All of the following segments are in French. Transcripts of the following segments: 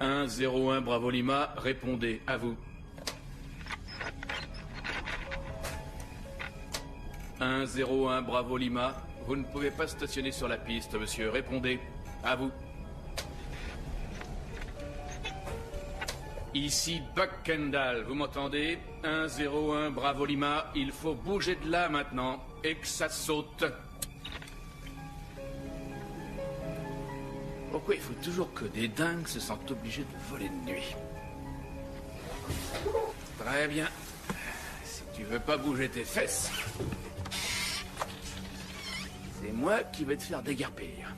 101 Bravo Lima, répondez, à vous. 101 Bravo Lima, vous ne pouvez pas stationner sur la piste, monsieur. Répondez, à vous. Ici Buck Kendall, vous m'entendez? 101 Bravo Lima, il faut bouger de là maintenant, et que ça saute. Pourquoi il faut toujours que des dingues se sentent obligés de voler de nuit? Très bien. Si tu veux pas bouger tes fesses, c'est moi qui vais te faire déguerpir.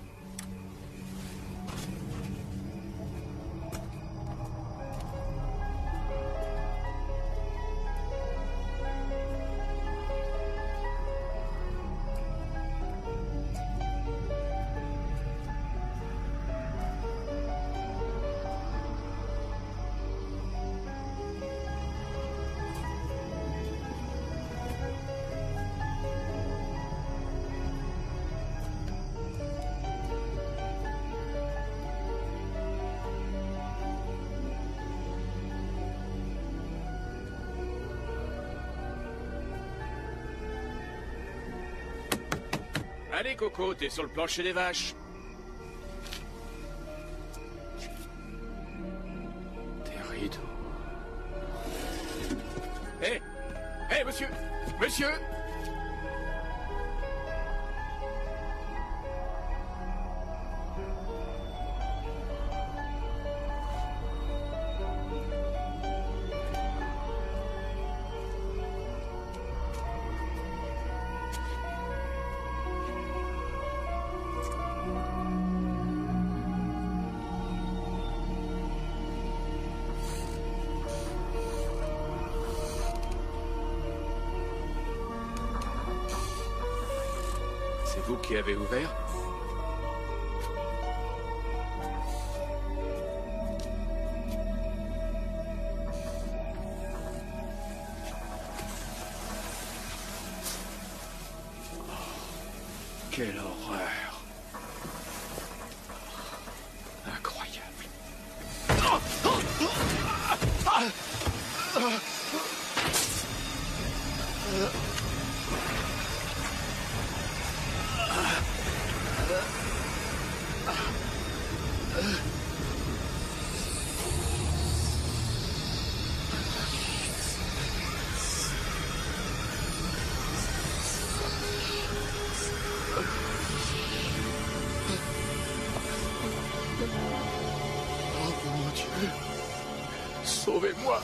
Allez, Coco, t'es sur le plancher des vaches. Tes rideaux. Hé! Hé, monsieur! Monsieur! C'est vous qui avez ouvert? Quelle horreur! Incroyable! Oh mon Dieu! Sauvez-moi!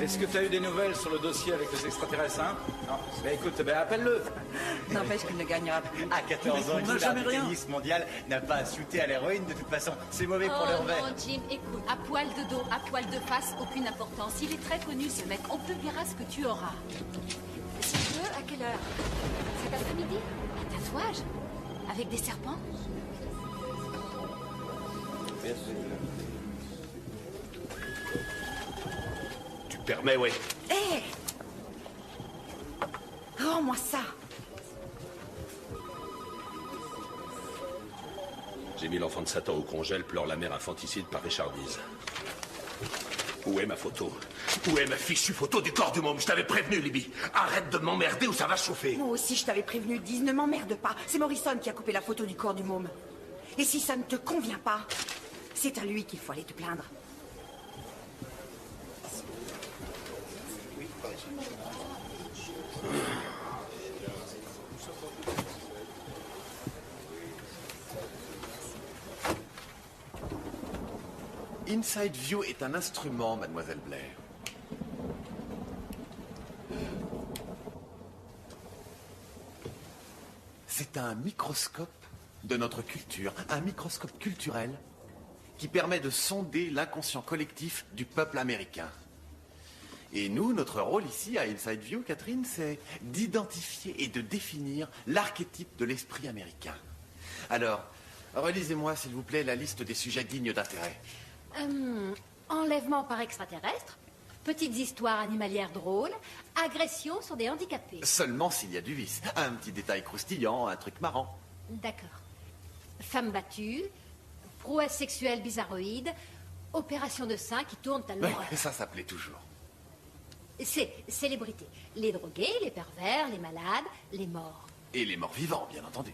Est-ce que tu as eu des nouvelles sur le dossier avec les extraterrestres, hein? Non. Ben écoute, appelle-le. N'empêche qu'il ne gagnera plus. À 14 ans, On une n'a star jamais de rien. tennis mondial n'a pas à shooter à l'héroïne de toute façon. C'est mauvais pour leur verre. Non, Jim, écoute, à poil de dos, à poil de face, aucune importance. Il est très connu, ce mec. On te verra ce que tu auras. Si tu veux, à quelle heure? Cet après-midi? Un tatouage? Avec des serpents? Tu permets, ouais. Hé! Rends-moi ça! J'ai mis l'enfant de Satan au congèle, pleure la mère infanticide par richardise. Où est ma photo? Où est ma fichue photo du corps du môme? Je t'avais prévenu, Libby. Arrête de m'emmerder ou ça va chauffer. Moi aussi, je t'avais prévenu, Diz, ne m'emmerde pas. C'est Morrison qui a coupé la photo du corps du môme. Et si ça ne te convient pas, c'est à lui qu'il faut aller te plaindre. Inside View est un instrument, mademoiselle Blair. C'est un microscope de notre culture, un microscope culturel qui permet de sonder l'inconscient collectif du peuple américain. Et nous, notre rôle ici à Inside View, Catherine, c'est d'identifier et de définir l'archétype de l'esprit américain. Alors, relisez-moi, s'il vous plaît, la liste des sujets dignes d'intérêt. Enlèvement par extraterrestre, petites histoires animalières drôles, agression sur des handicapés. Seulement s'il y a du vice. Un petit détail croustillant, un truc marrant. D'accord. Femme battue, prouesse sexuelle bizarroïde, opération de seins qui tournent à l'horreur. Ça plaît toujours. C'est célébrités. Les drogués, les pervers, les malades, les morts. Et les morts vivants, bien entendu.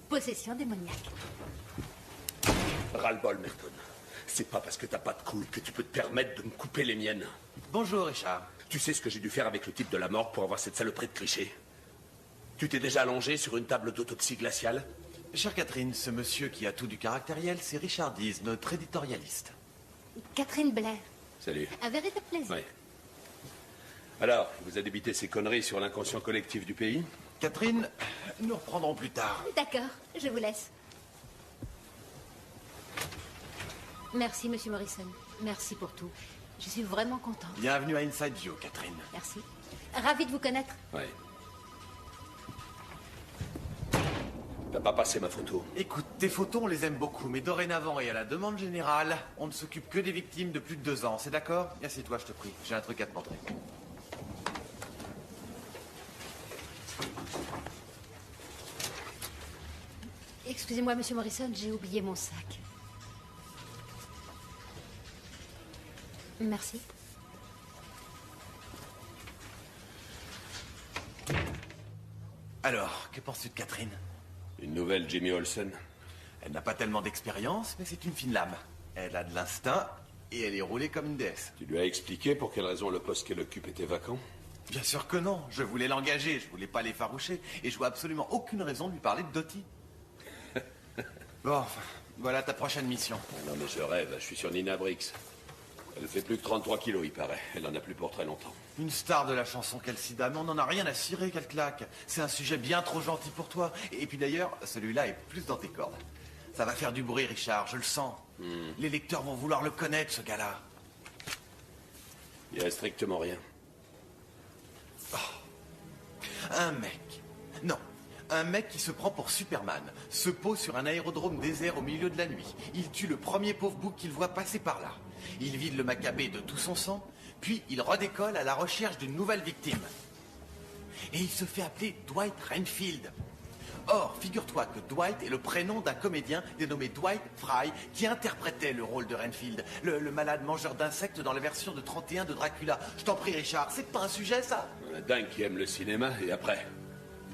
Possession démoniaque. Ras-le-bol, Merton. C'est pas parce que t'as pas de couilles que tu peux te permettre de me couper les miennes. Bonjour, Richard. Tu sais ce que j'ai dû faire avec le type de la morgue pour avoir cette saloperie de cliché? Tu t'es déjà allongé sur une table d'autopsie glaciale? Chère Catherine, ce monsieur qui a tout du caractériel, c'est Richard Dees, notre éditorialiste. Catherine Blair. Salut. Un véritable plaisir. Oui. Alors, il vous a débité ces conneries sur l'inconscient collectif du pays? Catherine, nous reprendrons plus tard. D'accord, je vous laisse. Merci, Monsieur Morrison. Merci pour tout. Je suis vraiment contente. Bienvenue à Inside Joe, Catherine. Merci. Ravi de vous connaître. Oui. T'as pas passé ma photo? Écoute, tes photos, on les aime beaucoup, mais dorénavant et à la demande générale, on ne s'occupe que des victimes de plus de 2 ans, c'est d'accord? Assieds-toi, je te prie. J'ai un truc à te montrer. Excusez-moi, Monsieur Morrison, j'ai oublié mon sac. Merci. Alors, que penses-tu de Catherine? Une nouvelle Jimmy Olsen? Elle n'a pas tellement d'expérience, mais c'est une fine lame. Elle a de l'instinct et elle est roulée comme une déesse. Tu lui as expliqué pour quelle raison le poste qu'elle occupe était vacant? Bien sûr que non. Je voulais l'engager, je voulais pas l'effaroucher. Et je vois absolument aucune raison de lui parler de Dottie. Bon, enfin, voilà ta prochaine mission. Non mais je rêve, je suis sur Nina Briggs. Elle fait plus que 33 kilos, il paraît. Elle en a plus pour très longtemps. Une star de la chanson Kelsida, mais on n'en a rien à cirer qu'elle claque. C'est un sujet bien trop gentil pour toi. Et puis d'ailleurs, celui-là est plus dans tes cordes. Ça va faire du bruit, Richard, je le sens. Les lecteurs vont vouloir le connaître, ce gars-là. Il n'y a strictement rien. Un mec. Non. Un mec qui se prend pour Superman, se pose sur un aérodrome désert au milieu de la nuit. Il tue le premier pauvre bouc qu'il voit passer par là. Il vide le Maccabée de tout son sang, puis il redécolle à la recherche d'une nouvelle victime. Et il se fait appeler Dwight Renfield. Or, figure-toi que Dwight est le prénom d'un comédien dénommé Dwight Fry qui interprétait le rôle de Renfield, le malade mangeur d'insectes dans la version de 31 de Dracula. Je t'en prie, Richard, c'est pas un sujet, ça? Un dingue qui aime le cinéma, et après?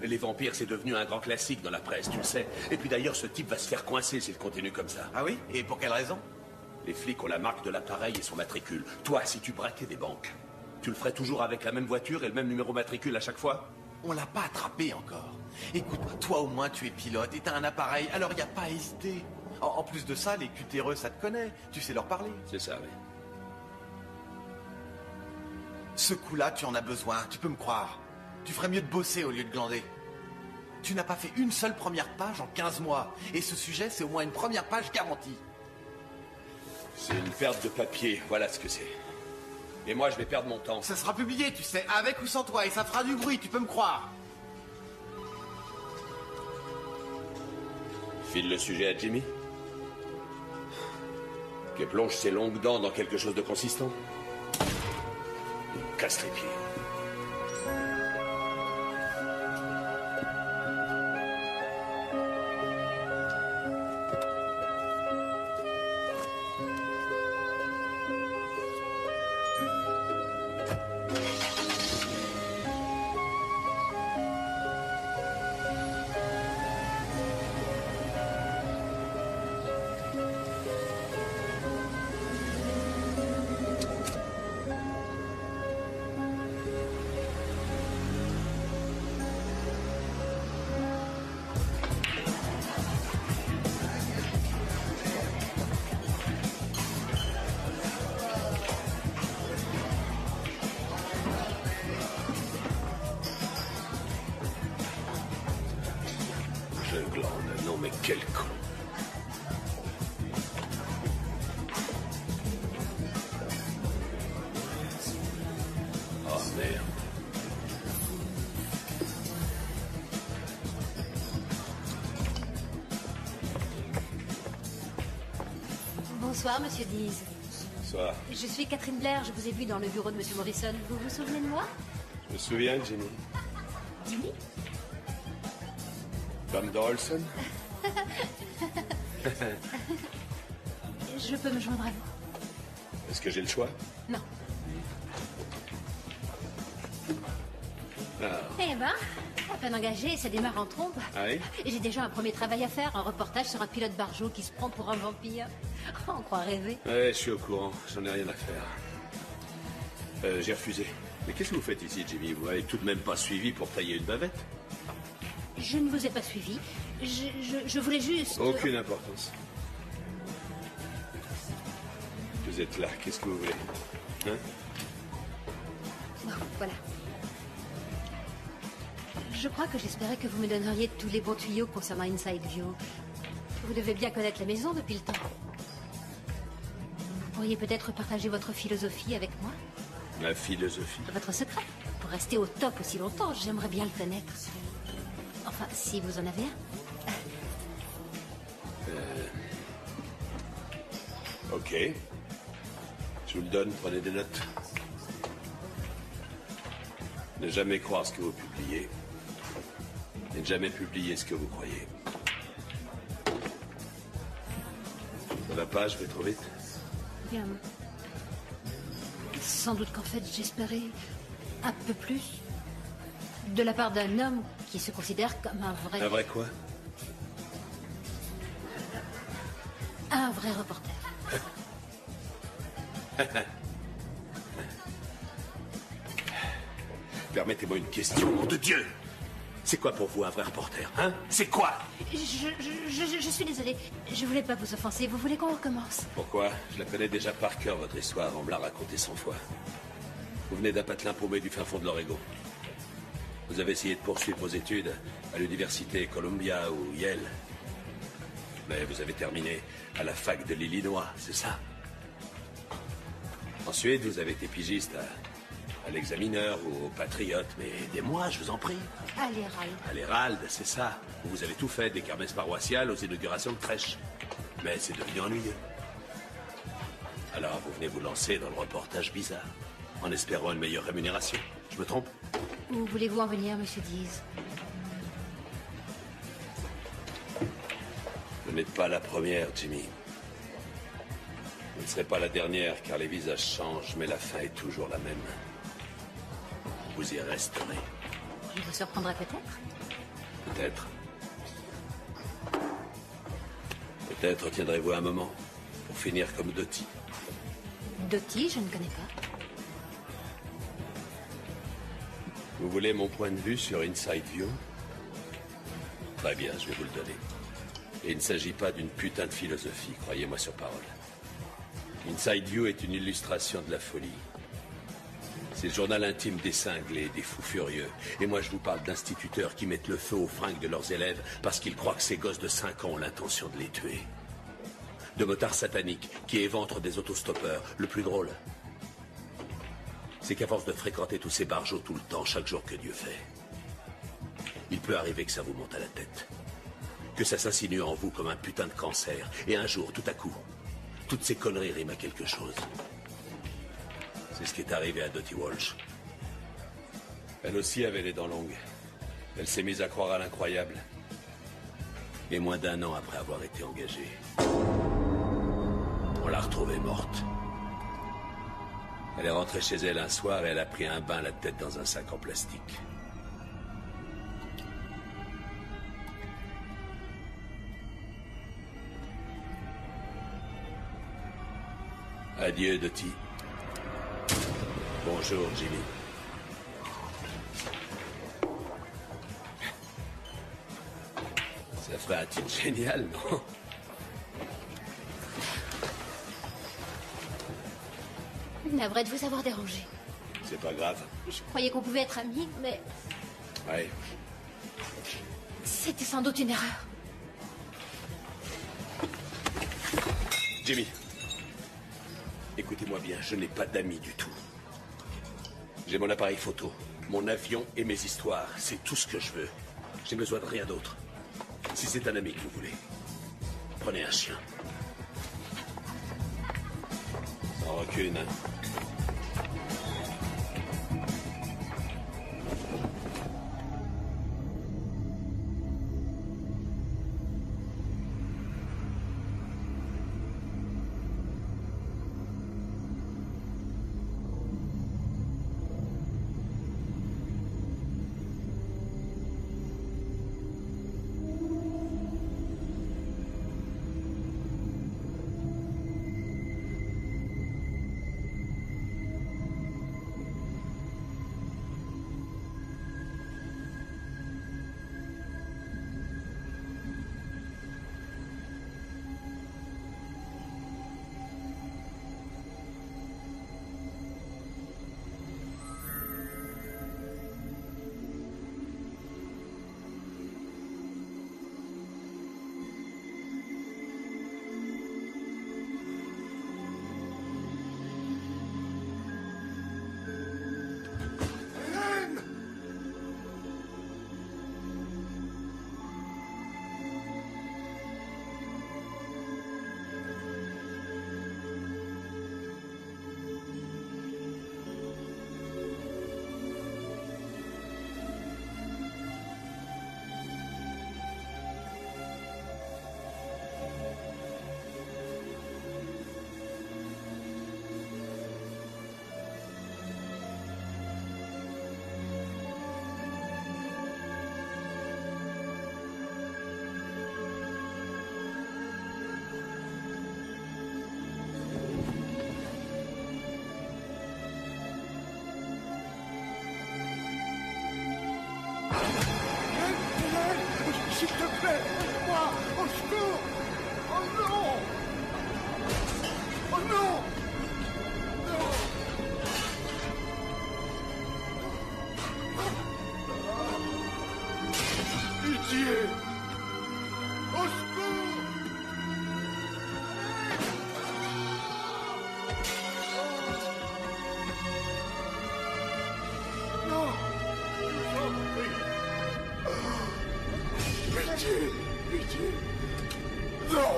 Les vampires, c'est devenu un grand classique dans la presse, tu le sais. Et puis d'ailleurs, ce type va se faire coincer s'il continue comme ça. Ah oui? Et pour quelle raison? Les flics ont la marque de l'appareil et son matricule. Toi, si tu braquais des banques, tu le ferais toujours avec la même voiture et le même numéro matricule à chaque fois? On l'a pas attrapé encore. Écoute, toi au moins tu es pilote et t'as un appareil, alors y a pas à hésiter. En plus de ça, les cutéreux, ça te connaît. Tu sais leur parler. C'est ça, oui. Ce coup-là, tu en as besoin, tu peux me croire. Tu ferais mieux de bosser au lieu de glander. Tu n'as pas fait une seule première page en 15 mois. Et ce sujet, c'est au moins une première page garantie. C'est une perte de papier, voilà ce que c'est. Et moi, je vais perdre mon temps. Ça sera publié, tu sais, avec ou sans toi, et ça fera du bruit, tu peux me croire. File le sujet à Jimmy. Qu'elle plonge ses longues dents dans quelque chose de consistant. Il casse les pieds. Bonsoir, monsieur Dees. Bonsoir. Je suis Catherine Blair, je vous ai vu dans le bureau de monsieur Morrison. Vous vous souvenez de moi? Je me souviens, Jimmy. Jimmy? Femme d'Orelson? Je peux me joindre à vous? Est-ce que j'ai le choix? Non. Ah. Eh ben, à peine engagé, ça démarre en trompe. Ah oui? J'ai déjà un premier travail à faire, un reportage sur un pilote barjot qui se prend pour un vampire. On croit rêver. Ouais, je suis au courant. J'en ai rien à faire. J'ai refusé. Mais qu'est-ce que vous faites ici, Jimmy? Vous m'avez tout de même pas suivi pour tailler une bavette? Je ne vous ai pas suivi. Je voulais juste... Aucune importance. Vous êtes là. Qu'est-ce que vous voulez? Hein? Bon, voilà. Je crois que j'espérais que vous me donneriez tous les bons tuyaux concernant Inside View. Vous devez bien connaître la maison depuis le temps. Vous pourriez peut-être partager votre philosophie avec moi? Ma philosophie? Votre secret? Pour rester au top aussi longtemps, j'aimerais bien le connaître. Enfin, si vous en avez un. Ok. Je vous le donne, prenez des notes. Ne jamais croire ce que vous publiez. Et ne jamais publier ce que vous croyez. Ça va pas, je vais trop vite. Bien. Sans doute qu'en fait, j'espérais un peu plus de la part d'un homme qui se considère comme un vrai... Un vrai quoi? Un vrai reporter. Permettez-moi une question, nom de Dieu! C'est quoi pour vous un vrai reporter, hein? C'est quoi? Je suis désolée. Je voulais pas vous offenser. Vous voulez qu'on recommence? Pourquoi? Je la connais déjà par cœur, votre histoire. On me l'a racontée 100 fois. Vous venez d'un patelin paumé du fin fond de l'Oregon. Vous avez essayé de poursuivre vos études à l'université Columbia ou Yale. Mais vous avez terminé à la fac de l'Illinois, c'est ça? Ensuite, vous avez été pigiste à l'Examineur ou au Patriote, mais aidez-moi, je vous en prie. À l'Hérald. À l'Hérald, c'est ça. Vous avez tout fait, des kermesses paroissiales aux inaugurations de crèches. Mais c'est devenu ennuyeux. Alors vous venez vous lancer dans le reportage bizarre, en espérant une meilleure rémunération. Je me trompe? Où voulez-vous en venir, monsieur Dees? Vous n'êtes pas la première, Jimmy. Vous ne serez pas la dernière, car les visages changent, mais la fin est toujours la même. Vous y resterez. Je vous surprendrai peut-être? Peut-être. Peut-être retiendrez-vous un moment pour finir comme Dottie. Dottie, je ne connais pas. Vous voulez mon point de vue sur Inside View? Très bien, je vais vous le donner. Et il ne s'agit pas d'une putain de philosophie, croyez-moi sur parole. Inside View est une illustration de la folie. C'est le journal intime des cinglés, des fous furieux. Et moi, je vous parle d'instituteurs qui mettent le feu aux fringues de leurs élèves parce qu'ils croient que ces gosses de 5 ans ont l'intention de les tuer. De motards sataniques qui éventrent des autostoppeurs. Le plus drôle, c'est qu'à force de fréquenter tous ces barjots tout le temps, chaque jour que Dieu fait, il peut arriver que ça vous monte à la tête. Que ça s'insinue en vous comme un putain de cancer. Et un jour, tout à coup, toutes ces conneries riment à quelque chose. C'est ce qui est arrivé à Dottie Walsh. Elle aussi avait les dents longues. Elle s'est mise à croire à l'incroyable. Et moins d'1 an après avoir été engagée, on l'a retrouvée morte. Elle est rentrée chez elle un soir et elle a pris un bain la tête dans un sac en plastique. Adieu, Dottie. Bonjour, Jimmy. Ça ferait un titre génial, non? Navré de vous avoir dérangé. C'est pas grave. Je croyais qu'on pouvait être amis, mais Ouais. c'était sans doute une erreur. Jimmy. Écoutez-moi bien, je n'ai pas d'amis du tout. J'ai mon appareil photo, mon avion et mes histoires. C'est tout ce que je veux. J'ai besoin de rien d'autre. Si c'est un ami que vous voulez, prenez un chien. qu'une. Hein. S'il te plaît, aide-moi! Au secours! Oh non! Oh non! Pitié! Au secours! Non! Je vous en prie! Pitié! Pitié! Non!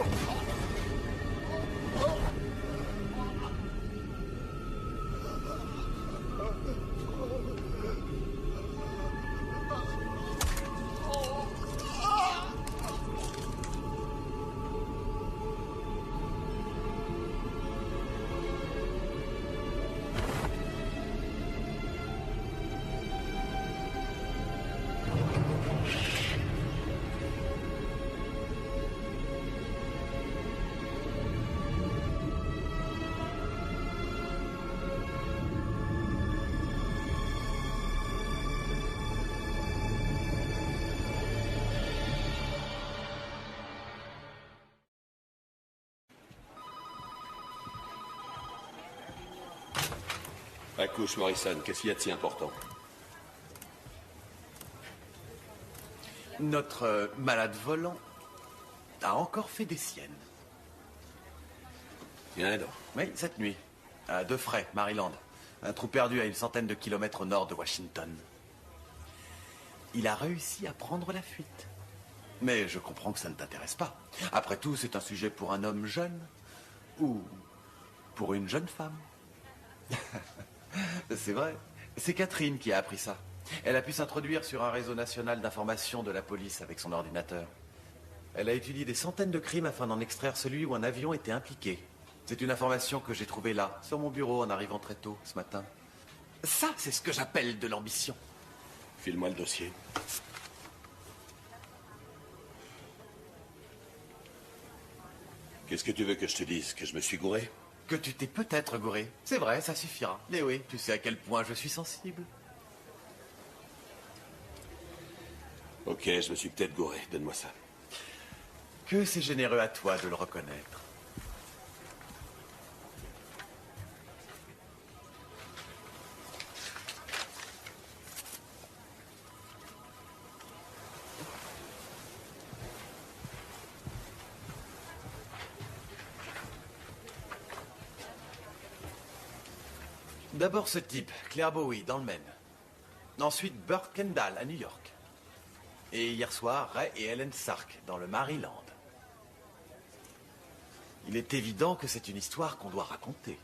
Accouche, Morrison. Qu'est-ce qu'il y a de si important? Notre malade volant a encore fait des siennes. Viens donc. Oui, cette nuit, à Defray, Maryland. Un trou perdu à une centaine de kilomètres au nord de Washington. Il a réussi à prendre la fuite. Mais je comprends que ça ne t'intéresse pas. Après tout, c'est un sujet pour un homme jeune. Ou pour une jeune femme. C'est vrai. C'est Catherine qui a appris ça. Elle a pu s'introduire sur un réseau national d'information de la police avec son ordinateur. Elle a étudié des centaines de crimes afin d'en extraire celui où un avion était impliqué. C'est une information que j'ai trouvée là, sur mon bureau, en arrivant très tôt ce matin. Ça, c'est ce que j'appelle de l'ambition. File-moi le dossier. Qu'est-ce que tu veux que je te dise? Que je me suis gouré? Que tu t'es peut-être gouré. C'est vrai, ça suffira. Mais oui, tu sais à quel point je suis sensible. Ok, je me suis peut-être gouré. Donne-moi ça. Que c'est généreux à toi de le reconnaître. D'abord ce type, Claire Bowie, dans le Maine. Ensuite Burt Kendall, à New York. Et hier soir, Ray et Helen Sark, dans le Maryland. Il est évident que c'est une histoire qu'on doit raconter.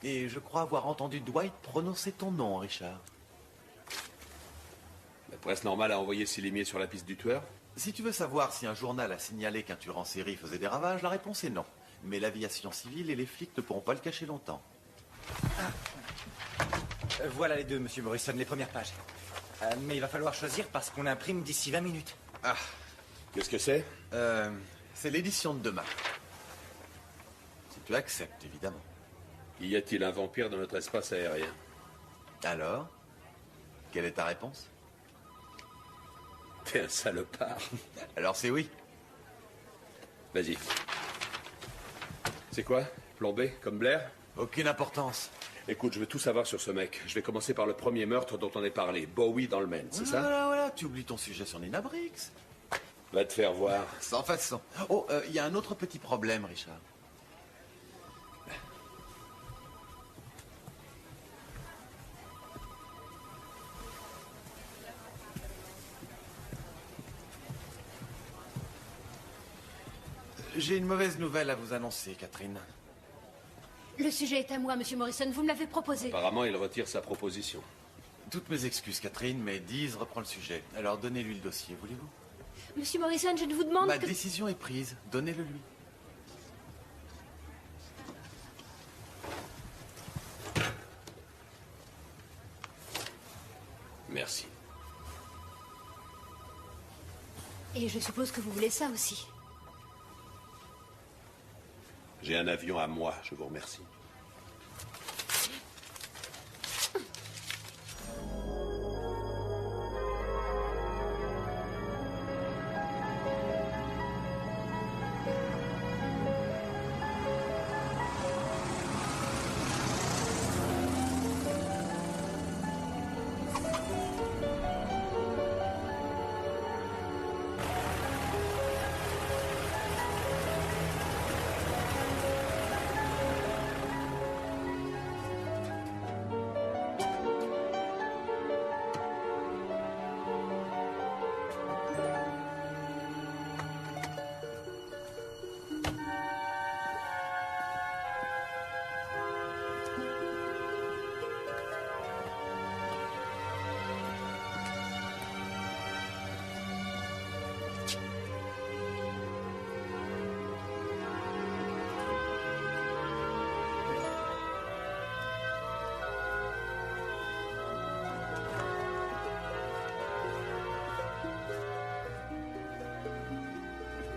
Et je crois avoir entendu Dwight prononcer ton nom, Richard. La presse normale a envoyé ses limiers sur la piste du tueur? Si tu veux savoir si un journal a signalé qu'un tueur en série faisait des ravages, la réponse est non. Mais l'aviation civile et les flics ne pourront pas le cacher longtemps. Voilà les deux, monsieur Morrison, les premières pages. Mais il va falloir choisir parce qu'on imprime d'ici 20 minutes. Ah, Qu'est-ce que c'est? c'est l'édition de demain. Si tu acceptes, évidemment. Y a-t-il un vampire dans notre espace aérien? Alors, quelle est ta réponse? T'es un salopard. Alors c'est oui. Vas-y. C'est quoi? Plombé, comme Blair? Aucune importance. Écoute, je veux tout savoir sur ce mec. Je vais commencer par le premier meurtre dont on est parlé. Bowie dans le Maine, c'est ça? Voilà, tu oublies ton sujet sur Nina Briggs. Va te faire voir. Sans façon. Oh, il y a un autre petit problème, Richard. J'ai une mauvaise nouvelle à vous annoncer, Catherine. Le sujet est à moi, monsieur Morrison. Vous me l'avez proposé. Apparemment, il retire sa proposition. Toutes mes excuses, Catherine, mais Dease reprend le sujet. Alors donnez-lui le dossier, voulez-vous? Monsieur Morrison, je ne vous demande Ma que... décision est prise. Donnez-le lui. Merci. Et je suppose que vous voulez ça aussi. J'ai un avion à moi, je vous remercie.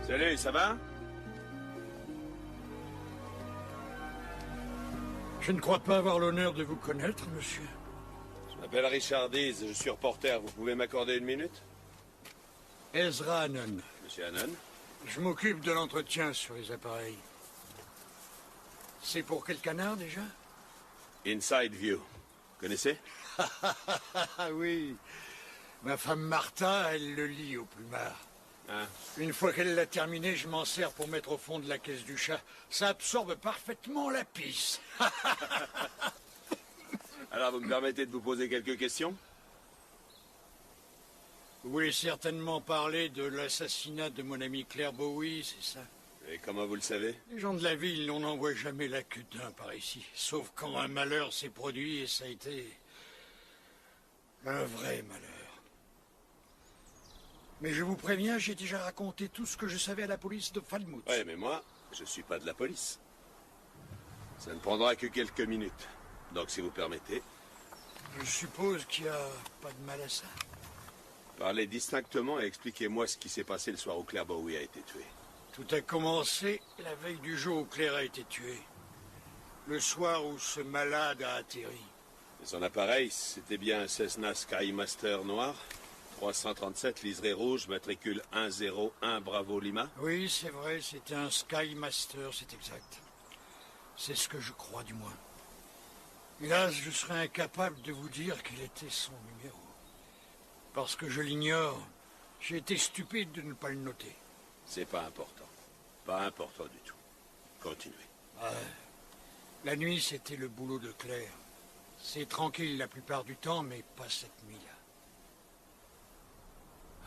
Salut, ça va? Je ne crois pas avoir l'honneur de vous connaître, monsieur. Je m'appelle Richard Dease, je suis reporter. Vous pouvez m'accorder une minute? Ezra Hannon. Monsieur Hannon? Je m'occupe de l'entretien sur les appareils. C'est pour quel canard, déjà? Inside View. Connaissez? Ah oui. Ma femme Martha, elle le lit au plumard. Hein? Une fois qu'elle l'a terminé, je m'en sers pour mettre au fond de la caisse du chat. Ça absorbe parfaitement la pisse. Alors, vous me permettez de vous poser quelques questions? Vous voulez certainement parler de l'assassinat de mon ami Claire Bowie, c'est ça? Et comment vous le savez? Les gens de la ville, on n'en voit jamais la queue d'un par ici. Sauf quand un malheur s'est produit, et ça a été un vrai malheur. Mais je vous préviens, j'ai déjà raconté tout ce que je savais à la police de Falmouth. Ouais, mais moi, je suis pas de la police. Ça ne prendra que quelques minutes. Donc, si vous permettez... Je suppose qu'il n'y a pas de mal à ça. Parlez distinctement et expliquez-moi ce qui s'est passé le soir où Claire Bowie a été tuée. Tout a commencé la veille du jour où Claire a été tuée. Le soir où ce malade a atterri. Et son appareil, c'était bien un Cessna Skymaster noir, 337, liseré rouge, matricule 101 Bravo Lima. Oui, c'est vrai, c'était un Skymaster, c'est exact. C'est ce que je crois, du moins. Hélas, je serais incapable de vous dire quel était son numéro. Parce que je l'ignore, j'ai été stupide de ne pas le noter. C'est pas important. Pas important du tout. Continuez. La nuit, c'était le boulot de Claire. C'est tranquille la plupart du temps, mais pas cette nuit-là.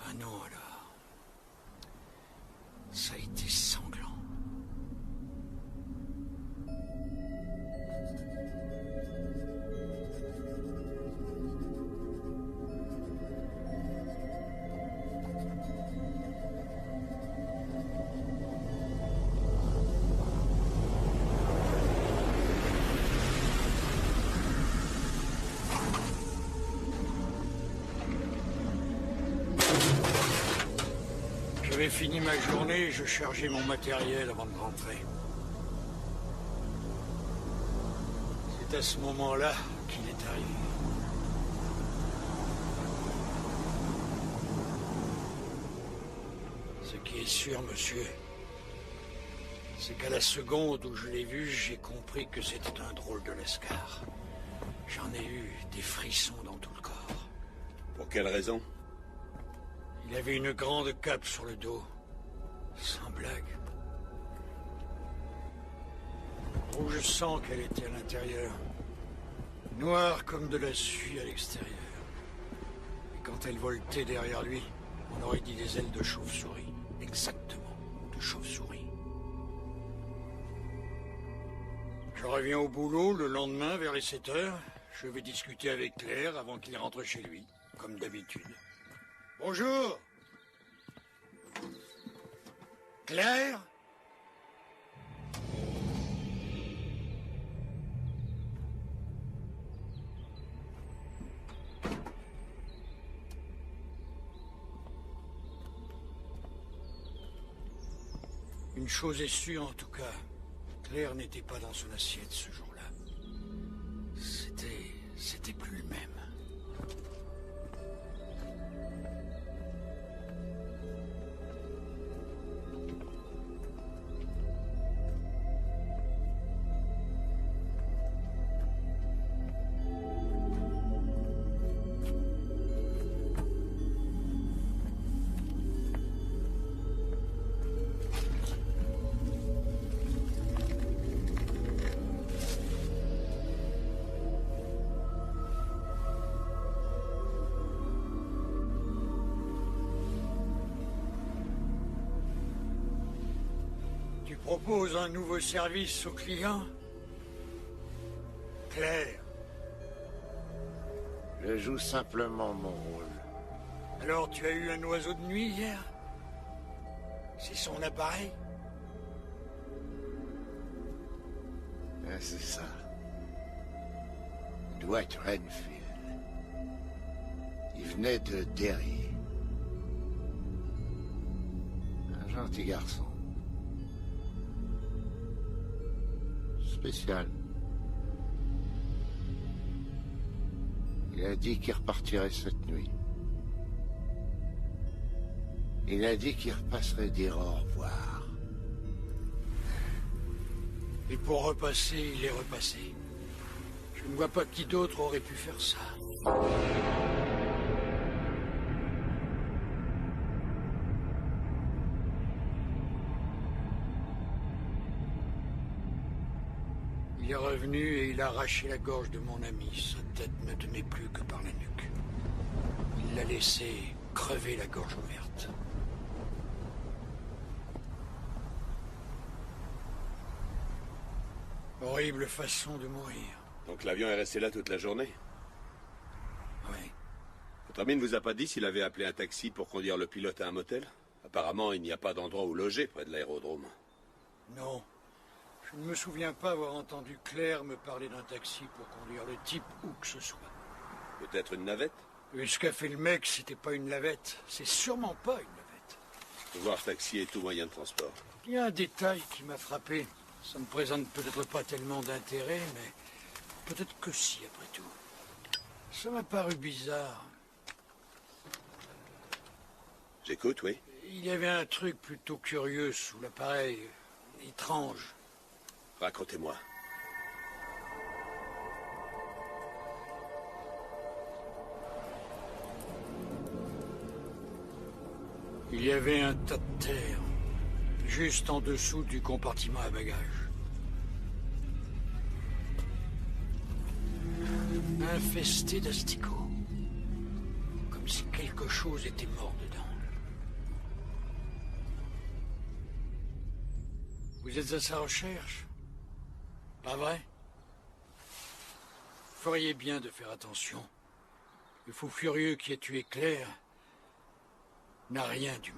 Ah non, alors. Ça a été sanglant. J'avais fini ma journée et je chargeais mon matériel avant de rentrer. C'est à ce moment-là qu'il est arrivé. Ce qui est sûr, monsieur, c'est qu'à la seconde où je l'ai vu, j'ai compris que c'était un drôle de lascar. J'en ai eu des frissons dans tout le corps. Pour quelle raison? Il avait une grande cape sur le dos. Sans blague. Rouge sang qu'elle était à l'intérieur. Noire comme de la suie à l'extérieur. Et quand elle voltait derrière lui, on aurait dit des ailes de chauve-souris. Exactement, de chauve-souris. Je reviens au boulot le lendemain vers les 7 heures. Je vais discuter avec Claire avant qu'il rentre chez lui, comme d'habitude. Bonjour. Claire? Une chose est sûre en tout cas. Claire n'était pas dans son assiette ce jour-là. C'était plus le même. Propose un nouveau service aux clients? Claire. Je joue simplement mon rôle. Alors tu as eu un oiseau de nuit hier? C'est son appareil? C'est ça. Dwight Renfield. Il venait de Derry. Un gentil garçon. Spécial. Il a dit qu'il repartirait cette nuit. Il a dit qu'il repasserait dire au revoir. Et pour repasser, il est repassé. Je ne vois pas qui d'autre aurait pu faire ça. Il est revenu et il a arraché la gorge de mon ami. Sa tête ne tenait plus que par la nuque. Il l'a laissé crever la gorge ouverte. Horrible façon de mourir. Donc l'avion est resté là toute la journée? Oui. Votre ami ne vous a pas dit s'il avait appelé un taxi pour conduire le pilote à un motel? Apparemment, il n'y a pas d'endroit où loger près de l'aérodrome. Non. Je ne me souviens pas avoir entendu Claire me parler d'un taxi pour conduire le type où que ce soit. Peut-être une navette? Et ce qu'a fait le mec, c'était pas une navette. C'est sûrement pas une navette. Pouvoir taxi est tout moyen de transport. Il y a un détail qui m'a frappé. Ça ne présente peut-être pas tellement d'intérêt, mais peut-être que si, après tout. Ça m'a paru bizarre. J'écoute, oui. Il y avait un truc plutôt curieux sous l'appareil. Étrange. Racontez-moi. Il y avait un tas de terre, juste en dessous du compartiment à bagages. Infesté d'asticots. Comme si quelque chose était mort dedans. Vous êtes à sa recherche? Pas vrai? Vous feriez bien de faire attention. Le fou furieux qui a tué Claire n'a rien d'humain.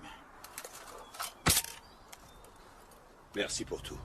Merci pour tout.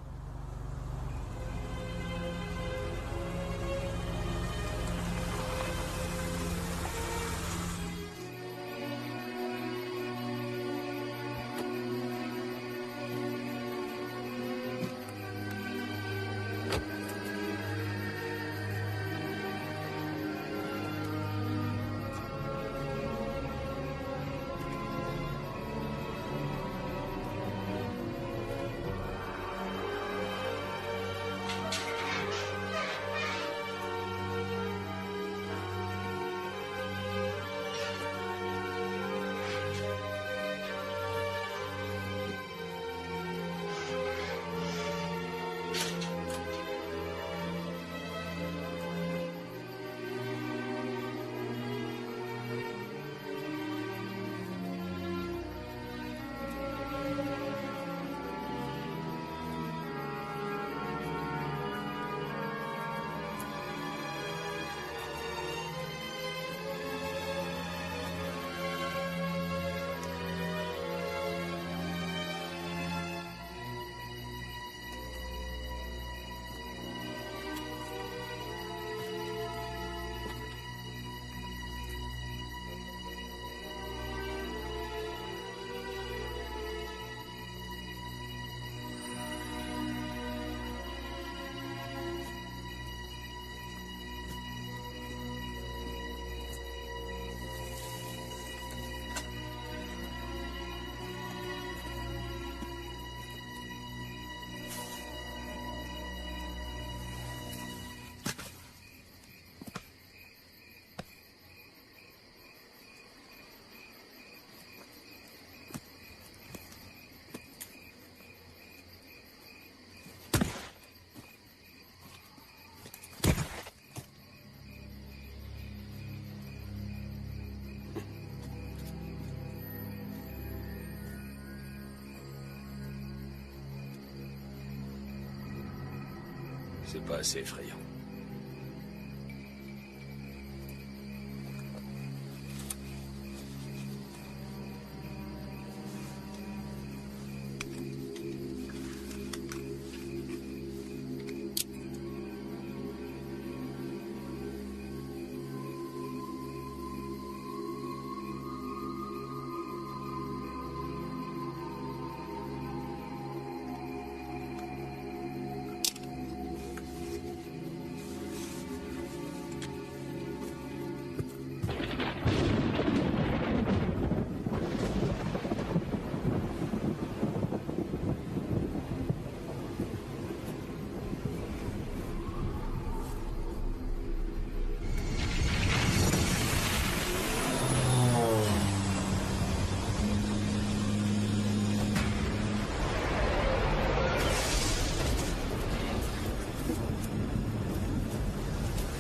C'est pas assez effrayant.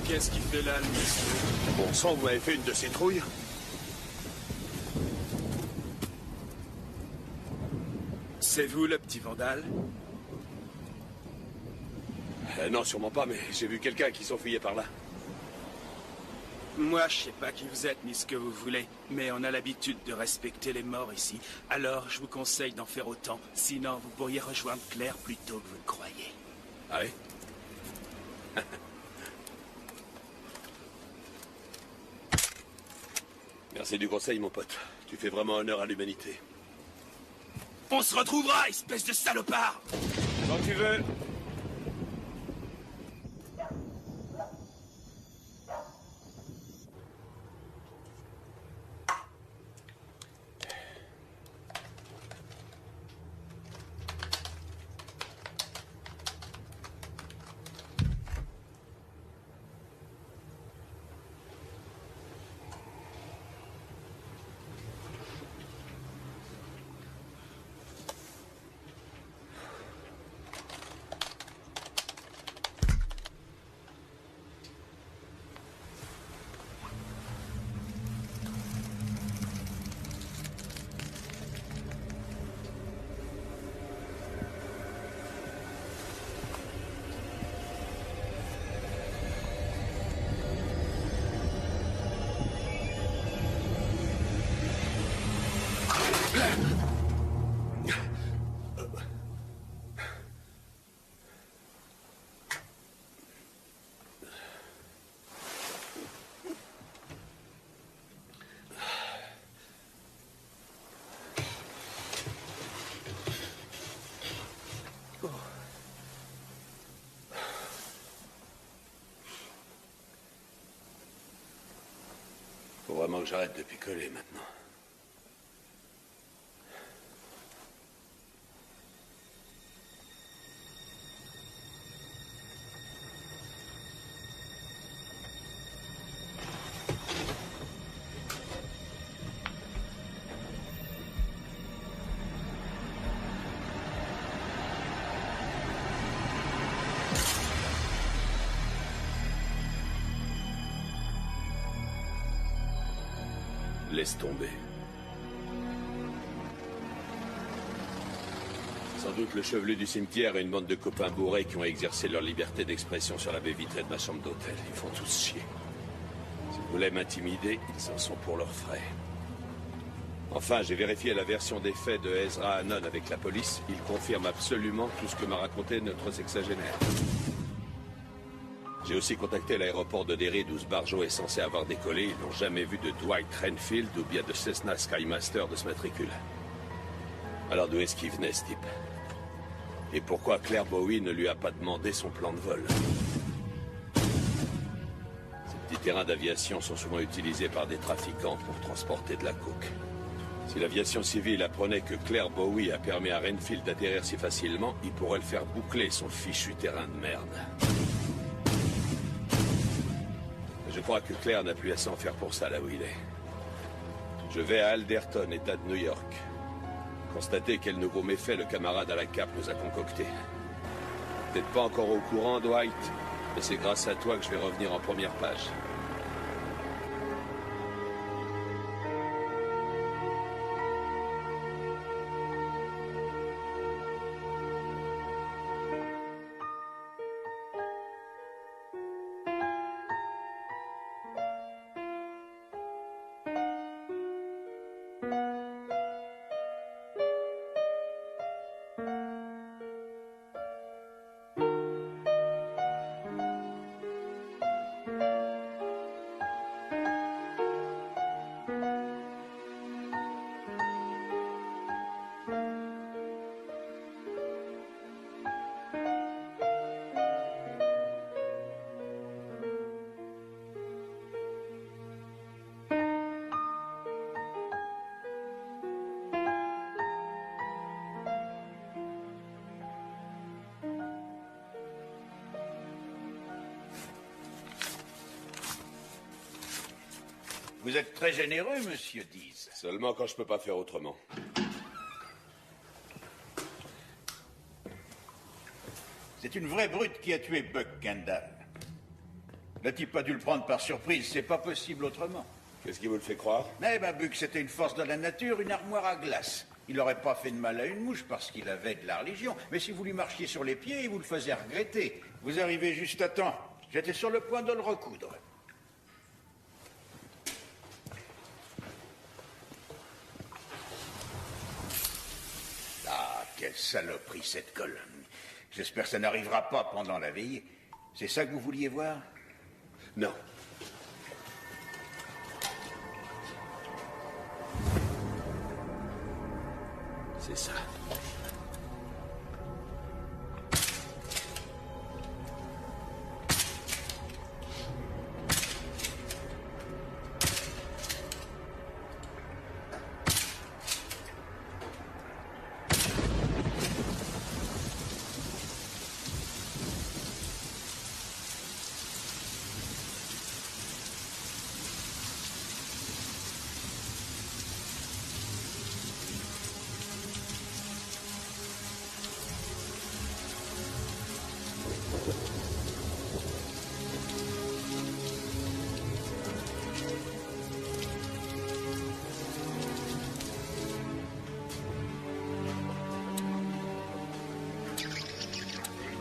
Qu'est-ce qu'il fait là, le monsieur? Bon sang, vous m'avez fait une de ces trouilles? C'est vous, le petit vandale? Non, sûrement pas, mais j'ai vu quelqu'un qui s'enfuyait par là. Moi, je sais pas qui vous êtes ni ce que vous voulez, mais on a l'habitude de respecter les morts ici. Alors, je vous conseille d'en faire autant. Sinon, vous pourriez rejoindre Claire plus tôt que vous ne croyez. Ah oui? Merci du conseil, mon pote. Tu fais vraiment honneur à l'humanité. On se retrouvera, espèce de salopard! Quand tu veux. Faut vraiment que j'arrête de picoler maintenant. Laisse tomber. Sans doute le chevelu du cimetière et une bande de copains bourrés qui ont exercé leur liberté d'expression sur la baie vitrée de ma chambre d'hôtel. Ils font tous chier. S'ils voulaient m'intimider, ils en sont pour leurs frais. Enfin, j'ai vérifié la version des faits de Ezra Anon avec la police. Il confirme absolument tout ce que m'a raconté notre sexagénaire. J'ai aussi contacté l'aéroport de Derry d'où ce barjo est censé avoir décollé. Ils n'ont jamais vu de Dwight Renfield ou bien de Cessna Skymaster de ce matricule. Alors d'où est-ce qu'il venait, ce type? Et pourquoi Claire Bowie ne lui a pas demandé son plan de vol? Ces petits terrains d'aviation sont souvent utilisés par des trafiquants pour transporter de la coke. Si l'aviation civile apprenait que Claire Bowie a permis à Renfield d'atterrir si facilement, il pourrait le faire boucler, son fichu terrain de merde. Je crois que Claire n'a plus assez à en faire pour ça, là où il est. Je vais à Alderton, État de New York. Constater quel nouveau méfait le camarade à la cape nous a concocté. Peut-être pas encore au courant, Dwight, mais c'est grâce à toi que je vais revenir en première page. Vous êtes très généreux, monsieur Dease. Seulement quand je peux pas faire autrement. C'est une vraie brute qui a tué Buck Kendall. Le type a dû le prendre par surprise, c'est pas possible autrement. Qu'est-ce qui vous le fait croire? Eh ben, Buck, c'était une force de la nature, une armoire à glace. Il n'aurait pas fait de mal à une mouche parce qu'il avait de la religion. Mais si vous lui marchiez sur les pieds, il vous le faisait regretter. Vous arrivez juste à temps. J'étais sur le point de le recoudre. Ah, quelle saloperie cette colonne. J'espère que ça n'arrivera pas pendant la veillée. C'est ça que vous vouliez voir? Non. C'est ça.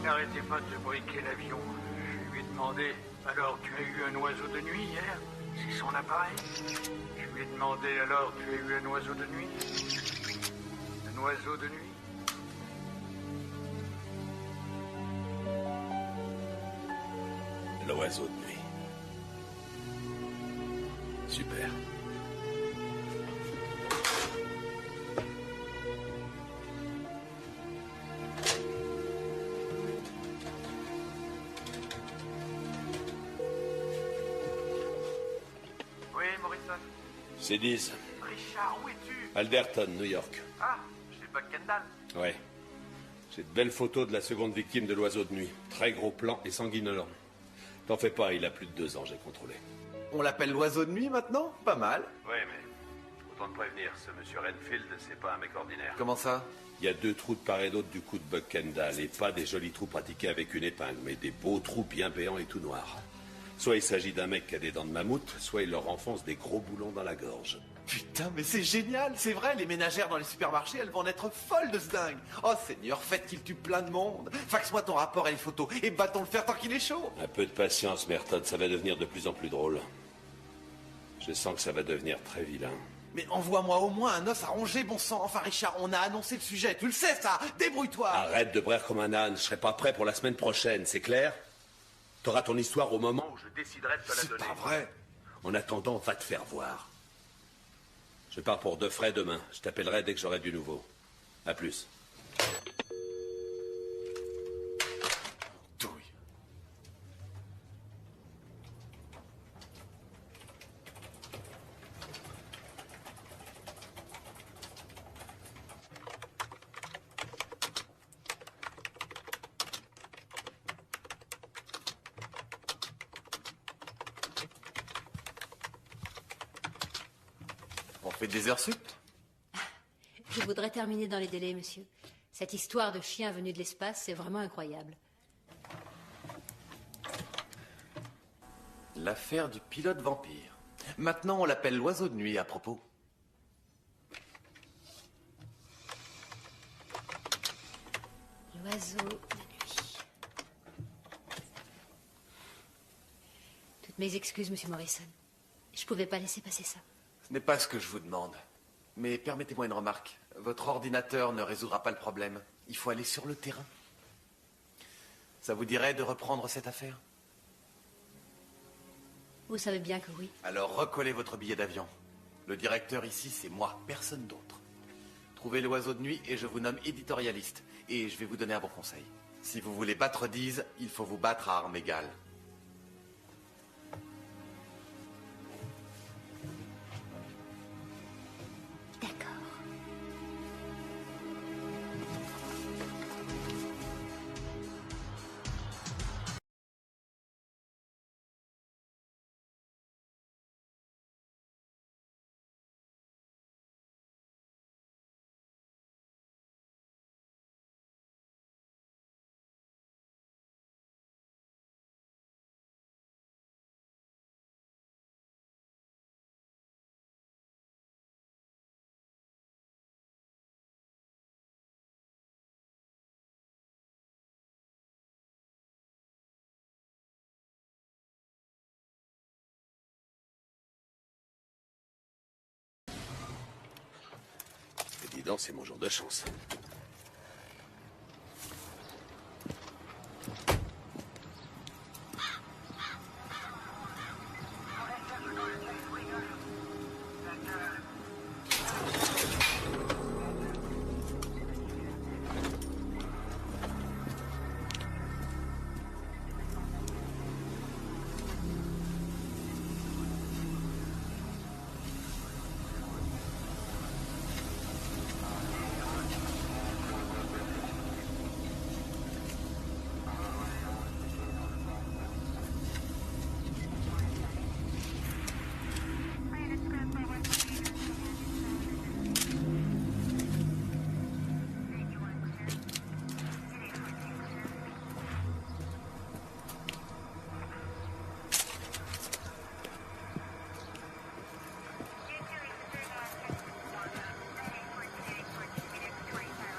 N'arrêtez pas de briquer l'avion. Je lui ai demandé, alors tu as eu un oiseau de nuit hier? C'est son appareil. Je lui ai demandé, alors tu as eu un oiseau de nuit? Un oiseau de nuit? L'oiseau de nuit. Super. Oui, Morrison. C'est Dease. Richard, où es-tu? Alderton, New York. Ah, chez Buck Kendall. Ouais. J'ai de belles photos de la seconde victime de l'oiseau de nuit. Très gros plan et sanguinolent. T'en fais pas, il a plus de 2 ans, j'ai contrôlé. On l'appelle l'oiseau de nuit maintenant? Pas mal. Ouais, mais autant te prévenir, ce monsieur Renfield, c'est pas un mec ordinaire. Comment ça? Il y a 2 trous de part et d'autre du coup de Buck Kendall, et pas des jolis trous pratiqués avec une épingle, mais des beaux trous bien béants et tout noirs. Soit il s'agit d'un mec qui a des dents de mammouth, soit il leur enfonce des gros boulons dans la gorge. Putain, mais c'est génial, c'est vrai, les ménagères dans les supermarchés, elles vont en être folles de ce dingue. Oh Seigneur, faites qu'il tue plein de monde. Faxe-moi ton rapport et les photos, et battons le fer tant qu'il est chaud. Un peu de patience, Merton, ça va devenir de plus en plus drôle. Je sens que ça va devenir très vilain. Mais envoie-moi au moins un os à ronger, bon sang. Enfin Richard, on a annoncé le sujet, tu le sais ça. Débrouille-toi. Arrête de braire comme un âne, je serai pas prêt pour la semaine prochaine, c'est clair? T'auras ton histoire au moment où je déciderai de te la donner. C'est pas vrai. En attendant, va te faire voir. Je pars pour de frais demain. Je t'appellerai dès que j'aurai du nouveau. À plus. Douille. On fait des heures sup? Je voudrais terminer dans les délais, monsieur. Cette histoire de chien venu de l'espace, c'est vraiment incroyable. L'affaire du pilote vampire. Maintenant, on l'appelle l'oiseau de nuit à propos. L'oiseau de nuit. Toutes mes excuses, monsieur Morrison. Je pouvais pas laisser passer ça. Ce n'est pas ce que je vous demande. Mais permettez-moi une remarque. Votre ordinateur ne résoudra pas le problème. Il faut aller sur le terrain. Ça vous dirait de reprendre cette affaire? Vous savez bien que oui. Alors recollez votre billet d'avion. Le directeur ici, c'est moi, personne d'autre. Trouvez l'oiseau de nuit et je vous nomme éditorialiste. Et je vais vous donner un bon conseil. Si vous voulez battre Dease, il faut vous battre à armes égales. accident, c'est mon jour de chance.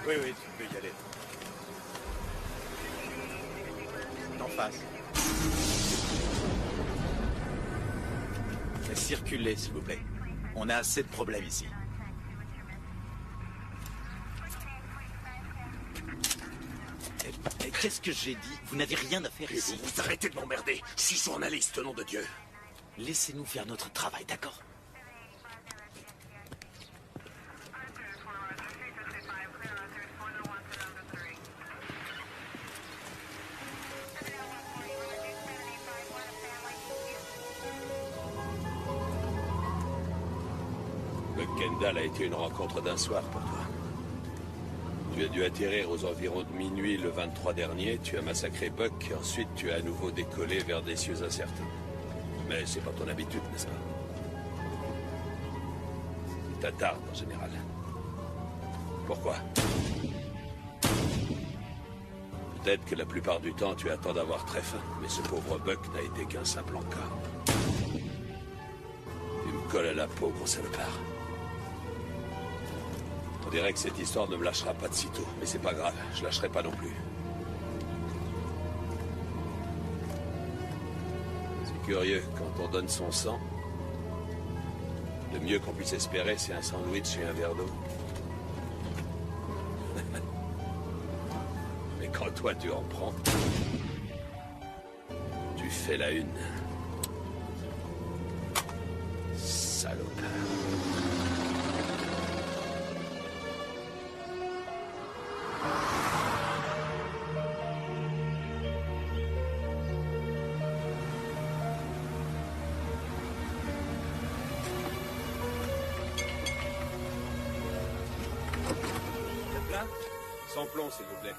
Oui, oui, tu peux y aller. En face. Circulez, s'il vous plaît. On a assez de problèmes ici. Qu'est-ce que j'ai dit? Vous n'avez rien à faire ici. Vous arrêtez de m'emmerder. Je suis journaliste, nom de Dieu. Laissez-nous faire notre travail, d'accord? Kendall a été une rencontre d'un soir pour toi. Tu as dû atterrir aux environs de minuit le 23 dernier, tu as massacré Buck, et ensuite tu as à nouveau décollé vers des cieux incertains. Mais c'est pas ton habitude, n'est-ce pas? Tu t'attardes en général. Pourquoi? Peut-être que la plupart du temps tu attends d'avoir très faim, mais ce pauvre Buck n'a été qu'un simple encas. Tu me colles à la peau, gros salopard. On dirait que cette histoire ne me lâchera pas de sitôt, mais c'est pas grave, je lâcherai pas non plus. C'est curieux, quand on donne son sang, le mieux qu'on puisse espérer, c'est un sandwich et un verre d'eau. Mais quand toi tu en prends, tu fais la une. Salopard. Sans plomb, s'il vous plaît.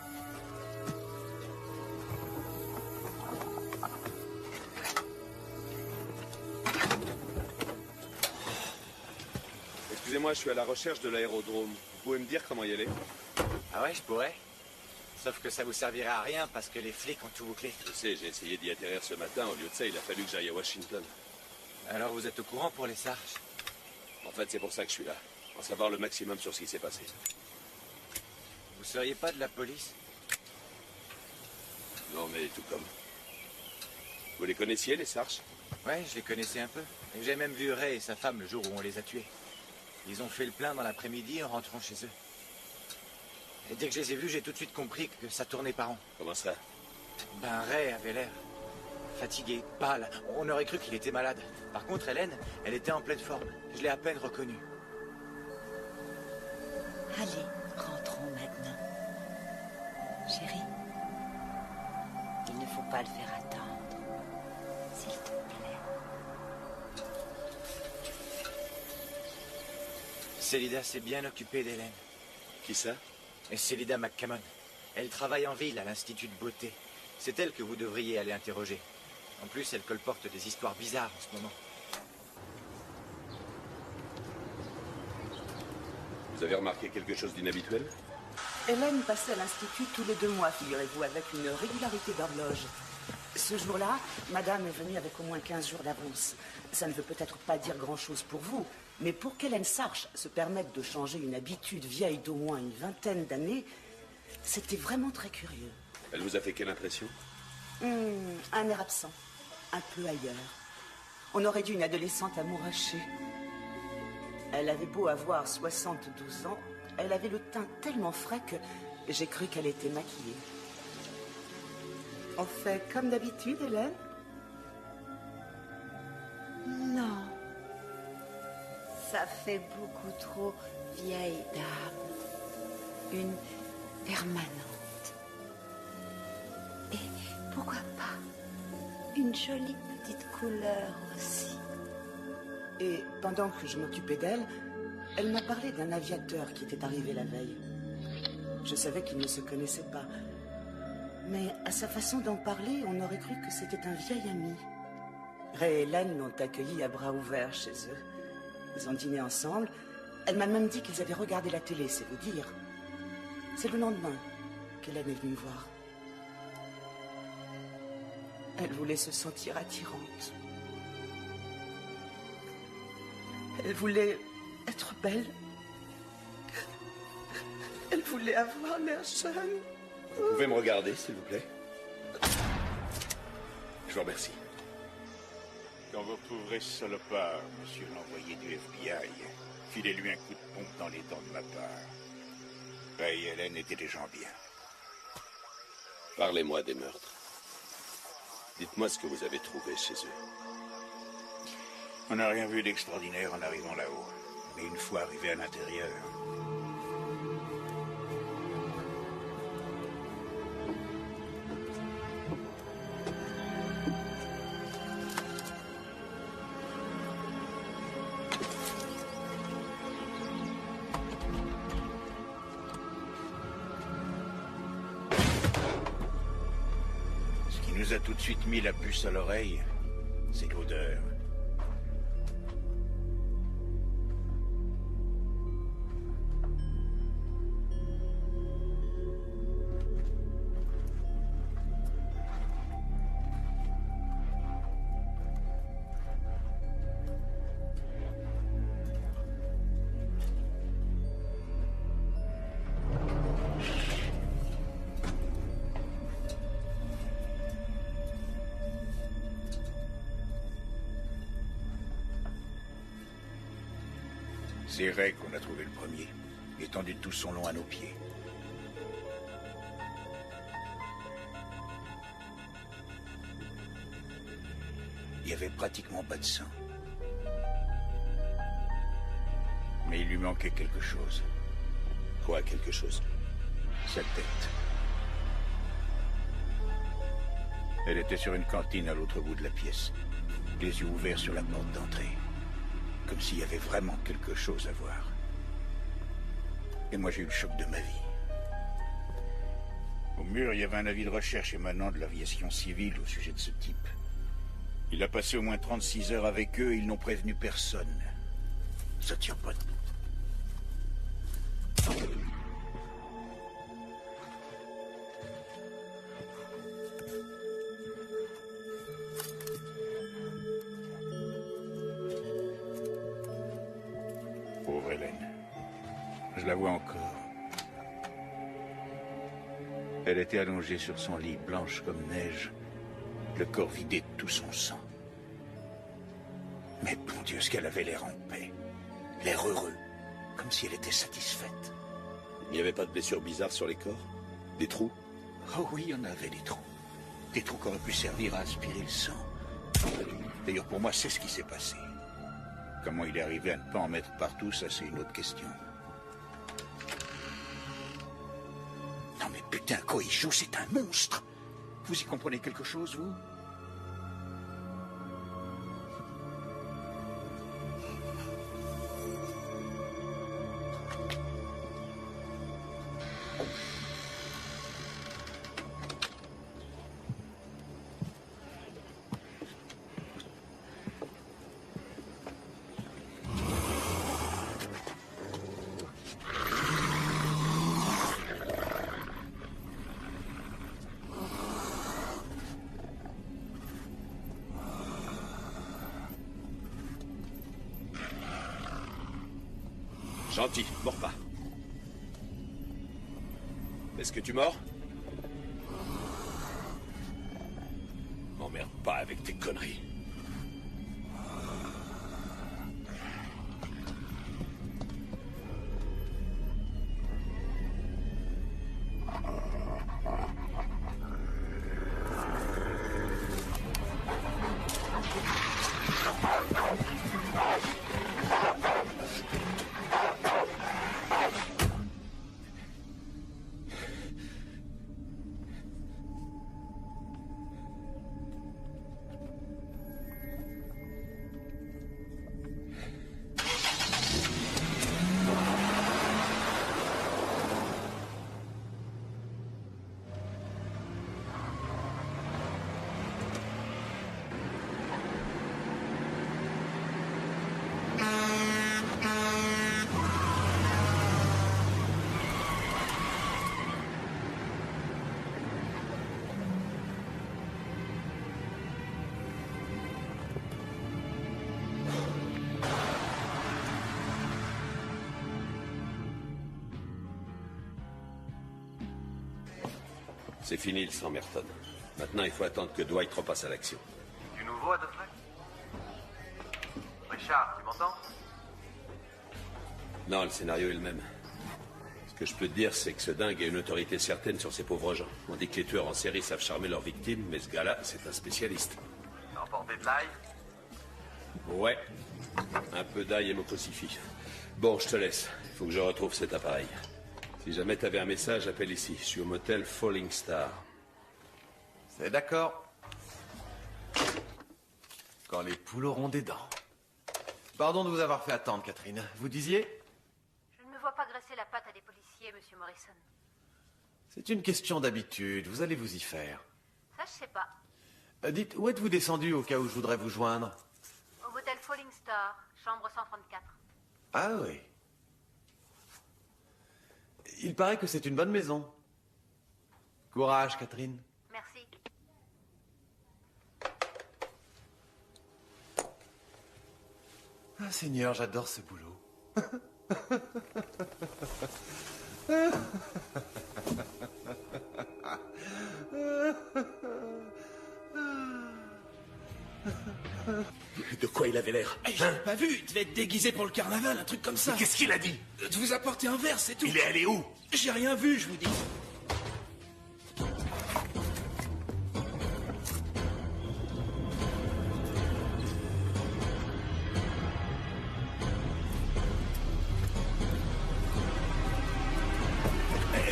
Excusez-moi, je suis à la recherche de l'aérodrome. Vous pouvez me dire comment y aller? Ah ouais, je pourrais. Sauf que ça vous servira à rien parce que les flics ont tout bouclé. Je sais, j'ai essayé d'y atterrir ce matin. Au lieu de ça, il a fallu que j'aille à Washington. Alors vous êtes au courant pour les Sarches? En fait, c'est pour ça que je suis là. Pour savoir le maximum sur ce qui s'est passé. Vous seriez pas de la police? Non, mais tout comme. Vous les connaissiez, les Sarches? Ouais, je les connaissais un peu. Et j'ai même vu Ray et sa femme le jour où on les a tués. Ils ont fait le plein dans l'après-midi en rentrant chez eux. Et dès que je les ai vus, j'ai tout de suite compris que ça tournait par an. Comment ça? Ben, Ray avait l'air fatigué, pâle. On aurait cru qu'il était malade. Par contre, Hélène, elle était en pleine forme. Je l'ai à peine reconnue. Allez, rentrons maintenant. Chérie, il ne faut pas le faire attendre. S'il te plaît. Célida s'est bien occupée d'Hélène. Qui ça? Et Célida McCammon. Elle travaille en ville à l'Institut de beauté. C'est elle que vous devriez aller interroger. En plus, elle colporte des histoires bizarres en ce moment. Vous avez remarqué quelque chose d'inhabituel? Hélène passait à l'Institut tous les 2 mois, figurez-vous, avec une régularité d'horloge. Ce jour-là, madame est venue avec au moins 15 jours d'avance. Ça ne veut peut-être pas dire grand-chose pour vous, mais pour qu'Hélène Sarche se permette de changer une habitude vieille d'au moins une vingtaine d'années, c'était vraiment très curieux. Elle vous a fait quelle impression? Un air absent, un peu ailleurs. On aurait dit une adolescente amourachée. Elle avait beau avoir 72 ans, Elle avait le teint tellement frais que j'ai cru qu'elle était maquillée. On fait comme d'habitude, Hélène? Non. Ça fait beaucoup trop vieille dame. Une permanente. Et pourquoi pas une jolie petite couleur aussi. Et pendant que je m'occupais d'elle, elle m'a parlé d'un aviateur qui était arrivé la veille. Je savais qu'ils ne se connaissaient pas. Mais à sa façon d'en parler, on aurait cru que c'était un vieil ami. Ray et Hélène l'ont accueilli à bras ouverts chez eux. Ils ont dîné ensemble. Elle m'a même dit qu'ils avaient regardé la télé, c'est vous dire. C'est le lendemain qu'Hélène est venue me voir. Elle voulait se sentir attirante. Elle voulait être belle. Elle voulait avoir l'air jeune. Vous pouvez me regarder, s'il vous plaît? Je vous remercie. Quand vous retrouverez ce salopard, monsieur l'envoyé du FBI, filez-lui un coup de pompe dans les dents de ma part. Ray et Hélène étaient des gens bien. Parlez-moi des meurtres. Dites-moi ce que vous avez trouvé chez eux. On n'a rien vu d'extraordinaire en arrivant là-haut. Mais une fois arrivé à l'intérieur... Ce qui nous a tout de suite mis la puce à l'oreille, c'est l'odeur. C'est Ray qu'on a trouvé le premier, étendu de tout son long à nos pieds. Il n'y avait pratiquement pas de sang. Mais il lui manquait quelque chose. Quoi, quelque chose? Sa tête. Elle était sur une cantine à l'autre bout de la pièce, les yeux ouverts sur la porte d'entrée. Comme s'il y avait vraiment quelque chose à voir. Et moi, j'ai eu le choc de ma vie. Au mur, il y avait un avis de recherche émanant de l'aviation civile au sujet de ce type. Il a passé au moins 36 heures avec eux et ils n'ont prévenu personne. Ça tient pas debout. Pauvre Hélène. Je la vois encore. Elle était allongée sur son lit, blanche comme neige, le corps vidé de tout son sang. Mais bon Dieu, ce qu'elle avait l'air en paix, l'air heureux, comme si elle était satisfaite. Il n'y avait pas de blessures bizarres sur les corps? Des trous? Oh oui, il y en avait des trous. Des trous qui auraient pu servir à aspirer le sang. D'ailleurs, pour moi, c'est ce qui s'est passé. Comment il est arrivé à ne pas en mettre partout, ça c'est une autre question. Non mais putain, Koichou, c'est un monstre. Vous y comprenez quelque chose, vous? Gentil, mords pas. Est-ce que tu mords? M'emmerde pas avec tes conneries. C'est fini le sang, Merton. Maintenant, il faut attendre que Dwight repasse à l'action. Du nouveau à Dottrey? Richard, tu m'entends? Non, le scénario est le même. Ce que je peux te dire, c'est que ce dingue a une autorité certaine sur ces pauvres gens. On dit que les tueurs en série savent charmer leurs victimes, mais ce gars-là, c'est un spécialiste. T'as emporté de l'ail? Ouais. Un peu d'ail et me crucifie. Bon, je te laisse. Il faut que je retrouve cet appareil. Si jamais t'avais un message, appelle ici. Je suis au motel Falling Star. C'est d'accord. Quand les poules auront des dents. Pardon de vous avoir fait attendre, Catherine. Vous disiez? Je ne me vois pas graisser la patte à des policiers, monsieur Morrison. C'est une question d'habitude. Vous allez vous y faire. Ça, je sais pas. Dites, où êtes-vous descendu au cas où je voudrais vous joindre? Au motel Falling Star, chambre 134. Ah oui. Il paraît que c'est une bonne maison. Courage, Catherine. Merci. Ah, Seigneur, j'adore ce boulot. De quoi il avait l'air? Je l'ai pas vu, il devait être déguisé pour le carnaval, un truc comme ça. Qu'est-ce qu'il a dit? De vous apporter un verre, c'est tout. Il est allé où? J'ai rien vu, je vous dis.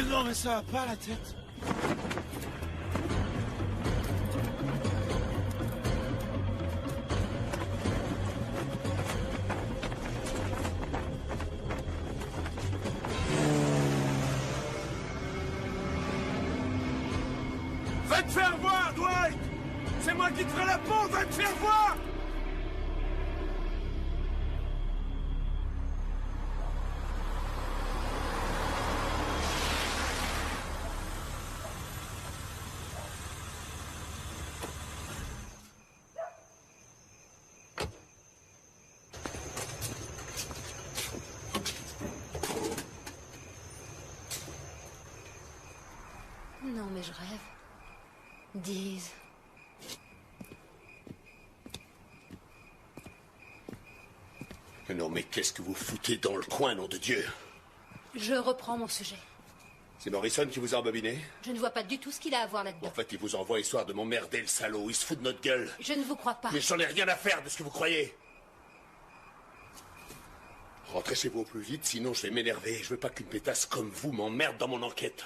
Non, mais ça va pas la tête. Va te faire voir, Dwight! C'est moi qui te ferai la peau, va te faire voir! Non, mais je rêve. Diz. Non, mais qu'est-ce que vous foutez dans le coin, nom de Dieu? Je reprends mon sujet. C'est Morrison qui vous a embobiné? Je ne vois pas du tout ce qu'il a à voir là-dedans. En fait, il vous envoie histoire de m'emmerder, le salaud. Il se fout de notre gueule. Je ne vous crois pas. Mais j'en ai rien à faire de ce que vous croyez. Rentrez chez vous au plus vite, sinon je vais m'énerver. Je veux pas qu'une pétasse comme vous m'emmerde dans mon enquête.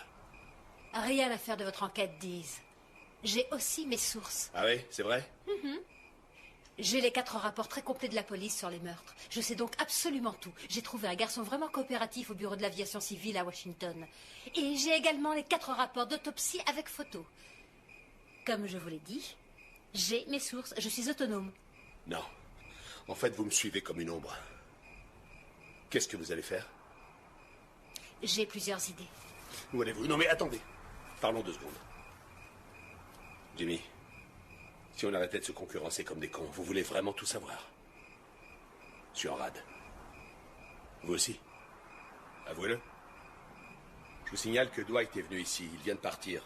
Rien à faire de votre enquête, Diz. J'ai aussi mes sources. Ah oui, c'est vrai? J'ai les 4 rapports très complets de la police sur les meurtres. Je sais donc absolument tout. J'ai trouvé un garçon vraiment coopératif au bureau de l'aviation civile à Washington. Et j'ai également les 4 rapports d'autopsie avec photo. Comme je vous l'ai dit, j'ai mes sources. Je suis autonome. Non. En fait, vous me suivez comme une ombre. Qu'est-ce que vous allez faire? J'ai plusieurs idées. Où allez-vous? Non mais attendez. Parlons 2 secondes. Jimmy, si on arrêtait de se concurrencer comme des cons, vous voulez vraiment tout savoir? Je suis en rade. Vous aussi? Avouez-le. Je vous signale que Dwight est venu ici. Il vient de partir.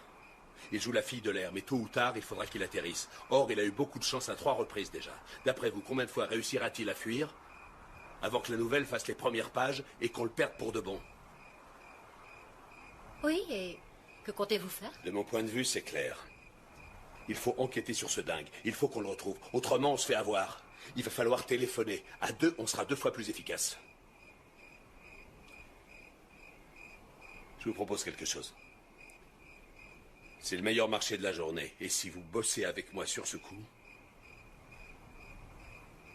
Il joue la fille de l'air, mais tôt ou tard, il faudra qu'il atterrisse. Or, il a eu beaucoup de chance à 3 reprises déjà. D'après vous, combien de fois réussira-t-il à fuir avant que la nouvelle fasse les premières pages et qu'on le perde pour de bon? Oui, et que comptez-vous faire? De mon point de vue, c'est clair. Il faut enquêter sur ce dingue. Il faut qu'on le retrouve. Autrement, on se fait avoir. Il va falloir téléphoner. À 2, on sera 2 fois plus efficace. Je vous propose quelque chose. C'est le meilleur marché de la journée. Et si vous bossez avec moi sur ce coup,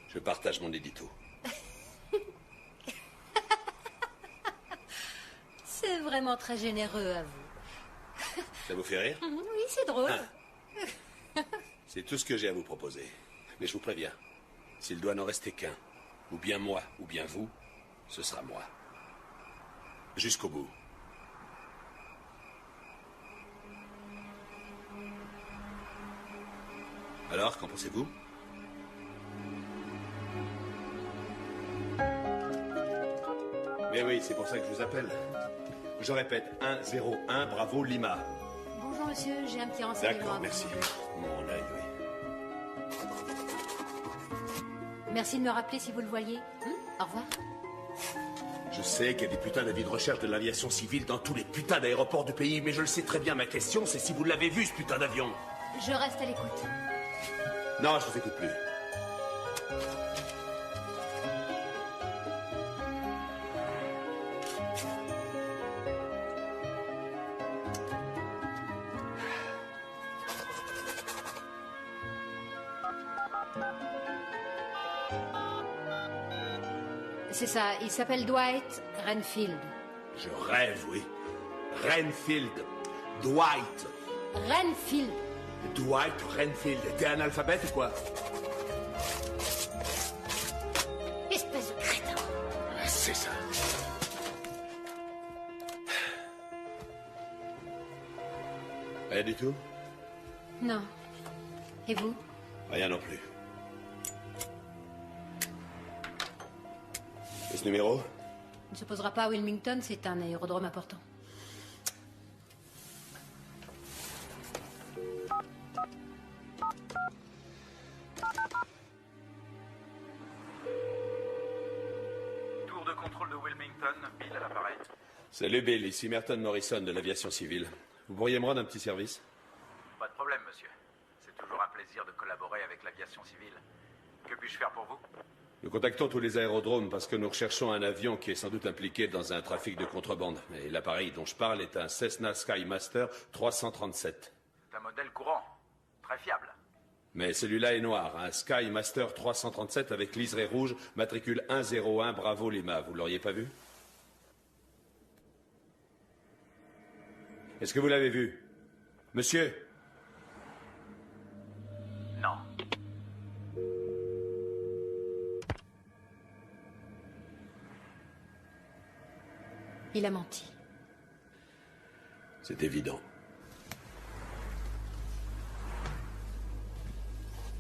je partage mon édito. C'est vraiment très généreux à vous. Ça vous fait rire? Oui, c'est drôle. C'est tout ce que j'ai à vous proposer. Mais je vous préviens, s'il doit n'en rester qu'un, ou bien moi, ou bien vous, ce sera moi. Jusqu'au bout. Alors, qu'en pensez-vous? Mais oui, c'est pour ça que je vous appelle. Je répète, 101 Bravo Lima. Bonjour, instant, monsieur, j'ai un petit renseignement. D'accord, merci. Mon œil, oui. Merci de me rappeler si vous le voyez. Au revoir. Je sais qu'il y a des putains d'avis de recherche de l'aviation civile dans tous les putains d'aéroports du pays, mais je le sais très bien. Ma question, c'est si vous l'avez vu, ce putain d'avion. Je reste à l'écoute. Non, je vous écoute plus. C'est ça, il s'appelle Dwight Renfield. Je rêve, oui. Renfield. Dwight. Renfield. Dwight Renfield. T'es analphabète ou quoi? Espèce de crétin. C'est ça. Rien du tout? Non. Et vous? Rien non plus. Et ce numéro? Il ne se posera pas à Wilmington, c'est un aérodrome important. Tour de contrôle de Wilmington, Bill à l'appareil. Salut Bill, ici Merton Morrison de l'aviation civile. Vous pourriez me rendre un petit service? Pas de problème, monsieur. C'est toujours un plaisir de collaborer avec l'aviation civile. Que puis-je faire pour vous? Nous contactons tous les aérodromes parce que nous recherchons un avion qui est sans doute impliqué dans un trafic de contrebande. Et l'appareil dont je parle est un Cessna Skymaster 337. C'est un modèle courant. Très fiable. Mais celui-là est noir, un Skymaster 337 avec liseré rouge, matricule 101 Bravo Lima. Vous l'auriez pas vu? Est-ce que vous l'avez vu? Monsieur? Non. Il a menti. C'est évident.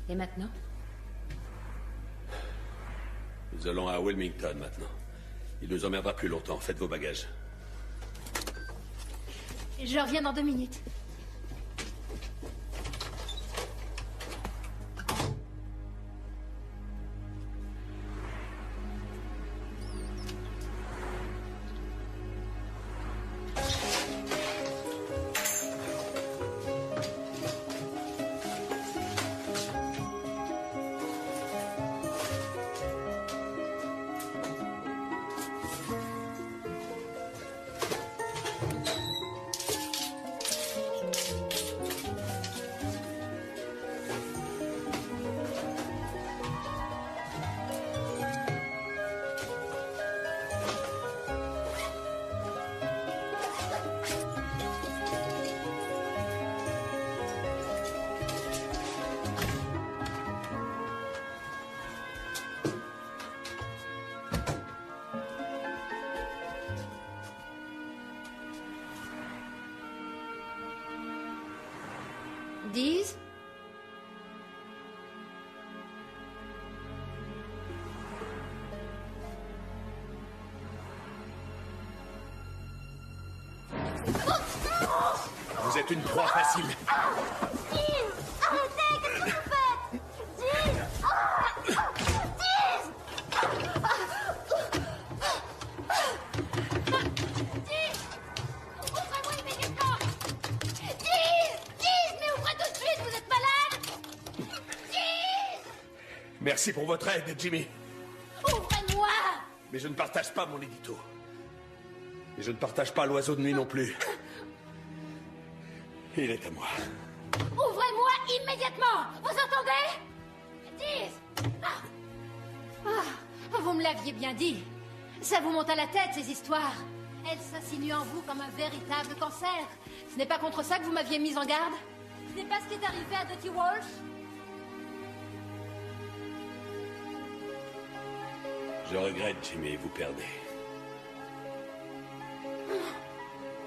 Et maintenant? Nous allons à Wilmington maintenant. Il nous emmerdera plus longtemps. Faites vos bagages. Je reviens dans 2 minutes. Diz? Vous êtes une proie facile. Arrêtez, qu'est-ce que vous faites? Ouvrez-moi immédiatement! Mais ouvrez tout de suite, vous êtes malade! Merci pour votre aide, Jimmy. Ouvrez-moi! Mais je ne partage pas mon édito. Et je ne partage pas l'oiseau de nuit non plus. Il est à moi. Ouvrez-moi immédiatement! Vous entendez? Vous me l'aviez bien dit. Ça vous monte à la tête, ces histoires. Elles s'insinuent en vous comme un véritable cancer. Ce n'est pas contre ça que vous m'aviez mise en garde? Ce n'est pas ce qui est arrivé à Dottie Walsh? Je regrette, Jimmy, vous perdez.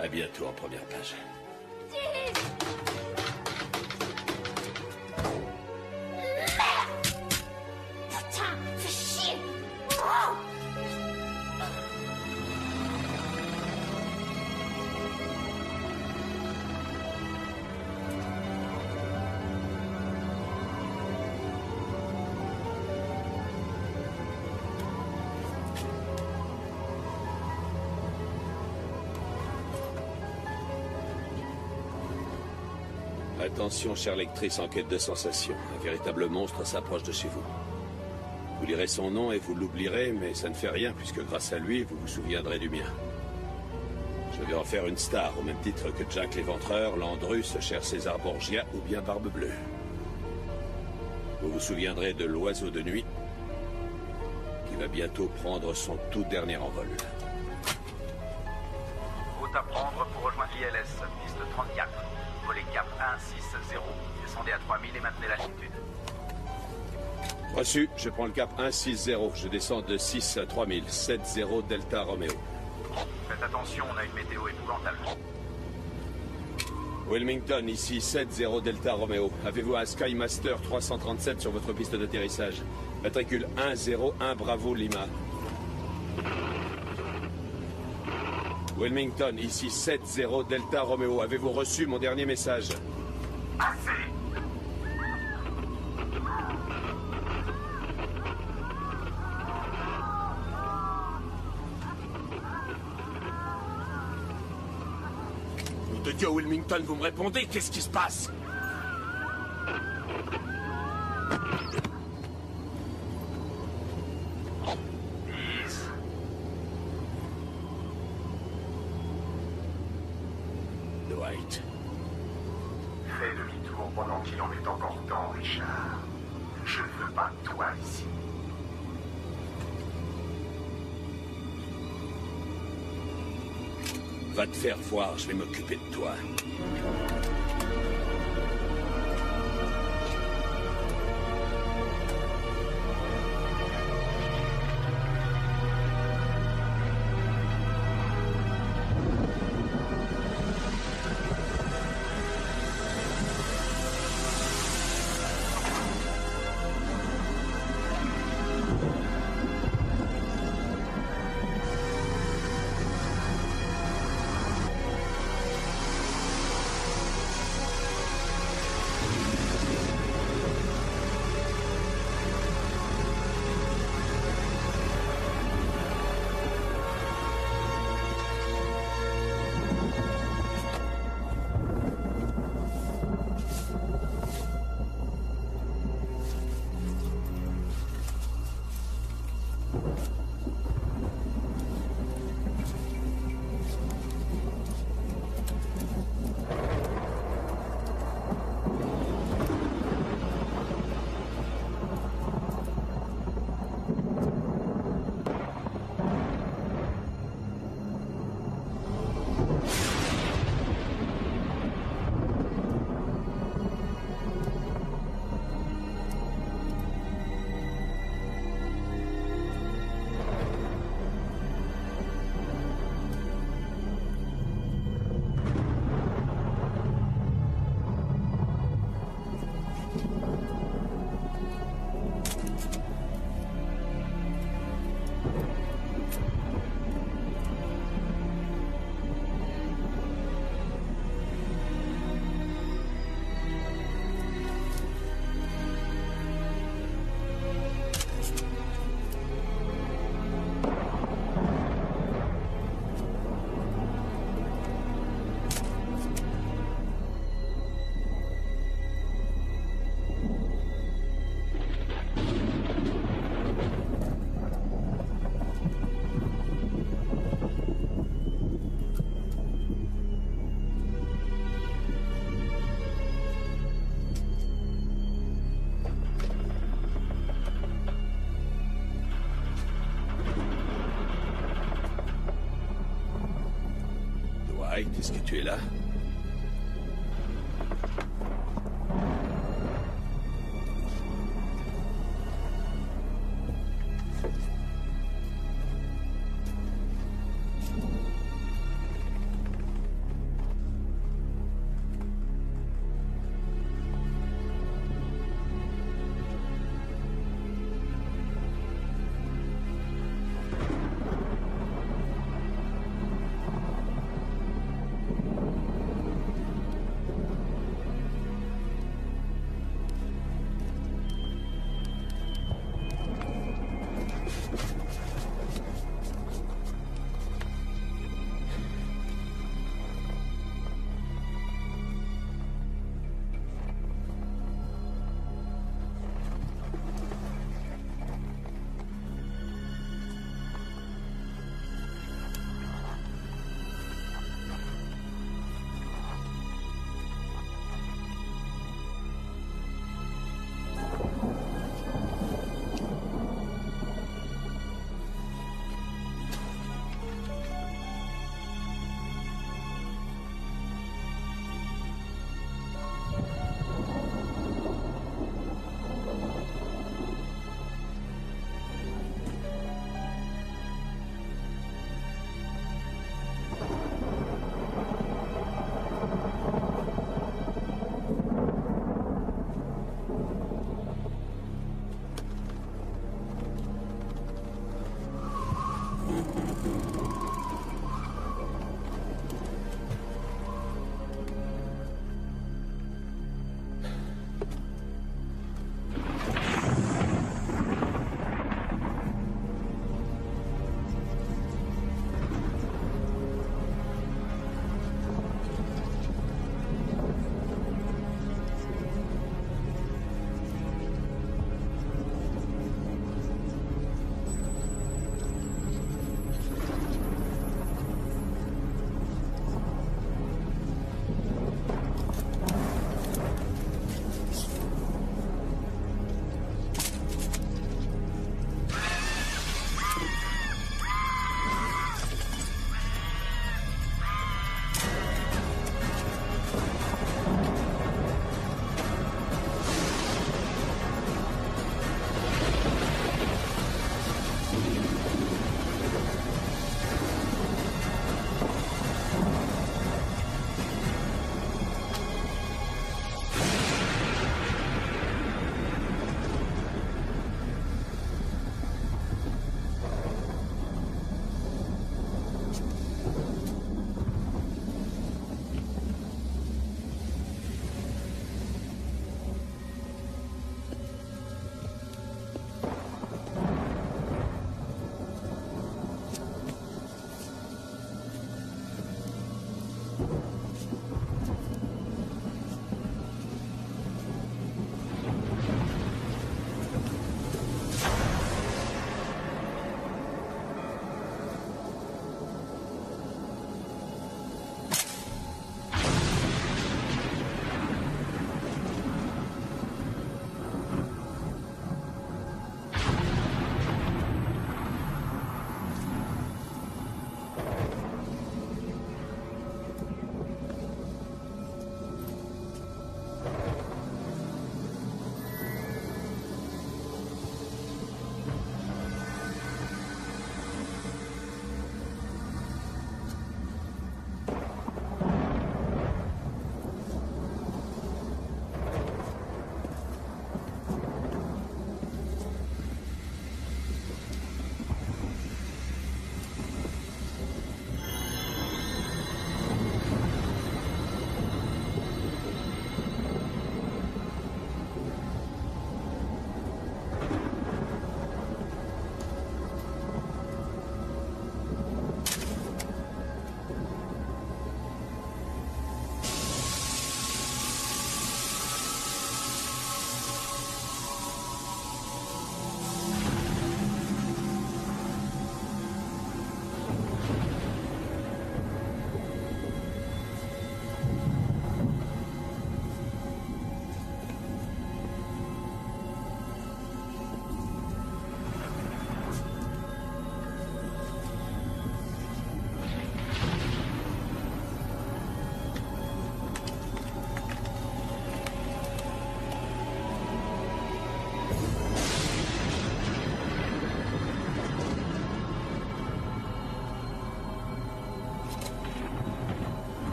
À bientôt en première page. Putain, fais chier! Attention, chère lectrice en quête de sensation. Un véritable monstre s'approche de chez vous. Vous lirez son nom et vous l'oublierez, mais ça ne fait rien, puisque grâce à lui, vous vous souviendrez du mien. Je vais en faire une star, au même titre que Jack l'Éventreur, Landrus, cher César Borgia ou bien Barbe Bleue. Vous vous souviendrez de l'oiseau de nuit, qui va bientôt prendre son tout dernier envol. Route à prendre pour rejoindre l'ILS, piste 34. Volet cap 160. Descendez à 3000 et maintenez l'altitude. Reçu, je prends le cap 160. Je descends de 6 à 3000. 70 Delta Romeo. Faites attention, on a une météo épouvantable. Wilmington, ici 70 Delta Romeo. Avez-vous un Skymaster 337 sur votre piste d'atterrissage? Matricule 101 Bravo Lima. Wilmington, ici 70 Delta Romeo. Avez-vous reçu mon dernier message? Assez! Nom de Dieu, Wilmington, vous me répondez? Qu'est-ce qui se passe? Dwight. Fais demi-tour pendant qu'il en est encore temps, Richard. Je ne veux pas de toi ici. Va te faire voir, je vais m'occuper de toi. Est-ce que tu es là?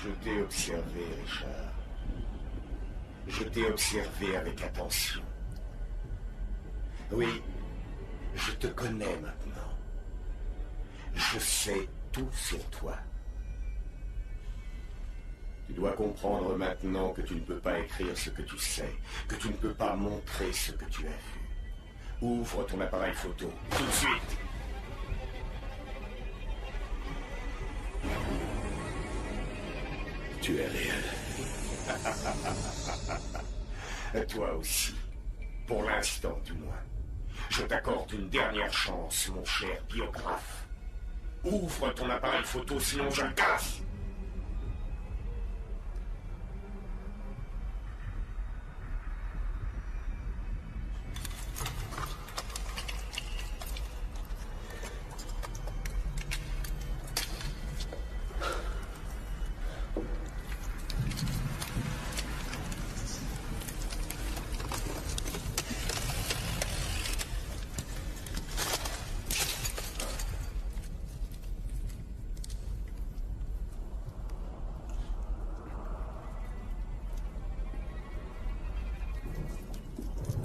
Je t'ai observé, Richard. Je t'ai observé avec attention. Oui, je te connais maintenant. Je sais tout sur toi. Tu dois comprendre maintenant que tu ne peux pas écrire ce que tu sais, que tu ne peux pas montrer ce que tu as vu. Ouvre ton appareil photo, tout de suite. Tu es réel. Toi aussi. Pour l'instant, du moins. Je t'accorde une dernière chance, mon cher biographe. Ouvre ton appareil photo, sinon je le casse.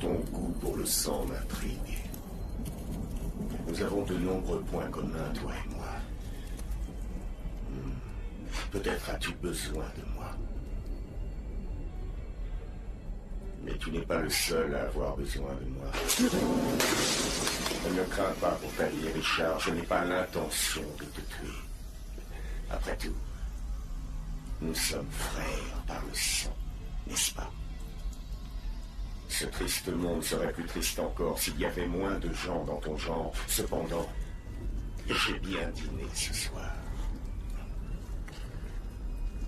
Ton goût pour le sang m'intrigue. Nous avons de nombreux points communs, toi et moi. Peut-être as-tu besoin de moi. Mais tu n'es pas le seul à avoir besoin de moi. Ne crains pas pour ta vie, Richard. Je n'ai pas l'intention de te tuer. Après tout, nous sommes frères par le sang, n'est-ce pas? Ce triste monde serait plus triste encore s'il y avait moins de gens dans ton genre. Cependant, j'ai bien dîné ce soir.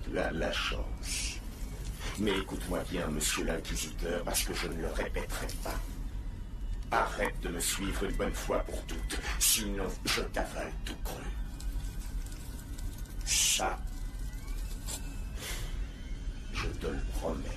Tu as de la chance. Mais écoute-moi bien, monsieur l'inquisiteur, parce que je ne le répéterai pas. Arrête de me suivre une bonne fois pour toutes, sinon je t'avale tout cru. Ça, je te le promets.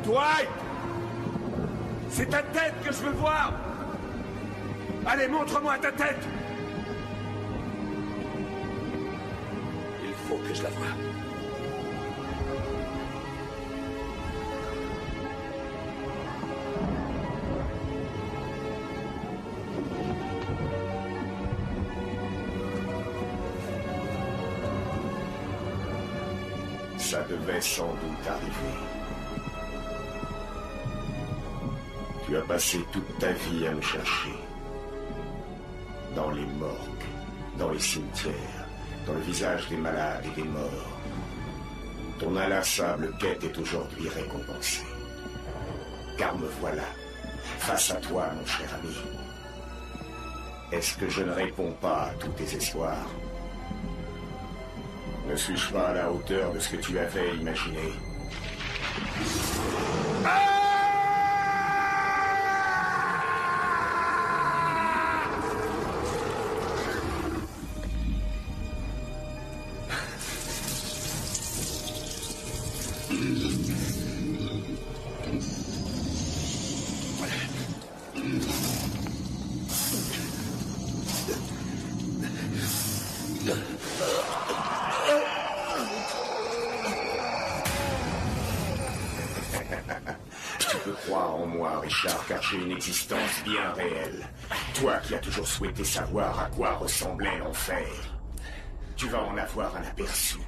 Dwight! C'est ta tête que je veux voir! Allez, montre-moi ta tête! Il faut que je la voie. Ça devait sans doute arriver. Tu as passé toute ta vie à me chercher. Dans les morgues, dans les cimetières, dans le visage des malades et des morts. Ton inlassable quête est aujourd'hui récompensée. Car me voilà, face à toi, mon cher ami. Est-ce que je ne réponds pas à tous tes espoirs? Ne suis-je pas à la hauteur de ce que tu avais imaginé? Tu peux croire en moi, Richard, car j'ai une existence bien réelle. Toi qui as toujours souhaité savoir à quoi ressemblait l'enfer, tu vas en avoir un aperçu.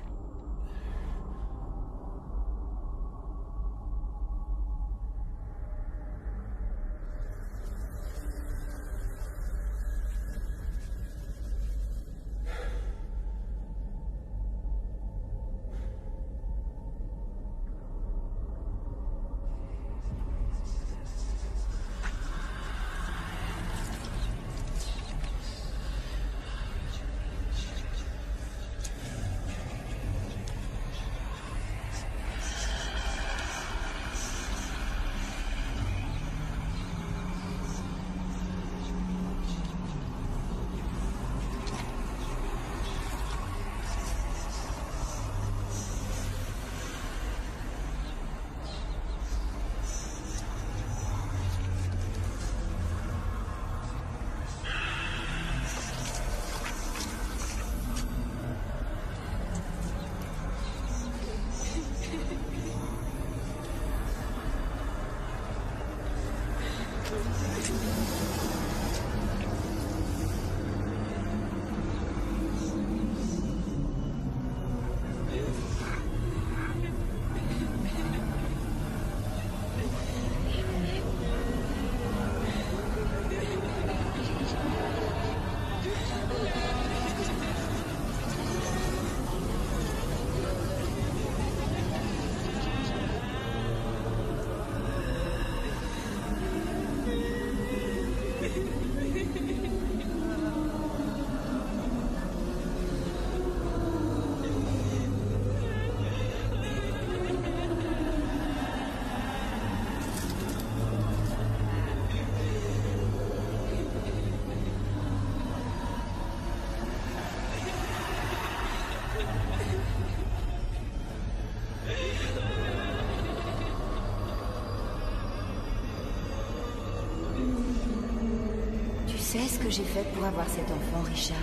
Tu sais ce que j'ai fait pour avoir cet enfant, Richard?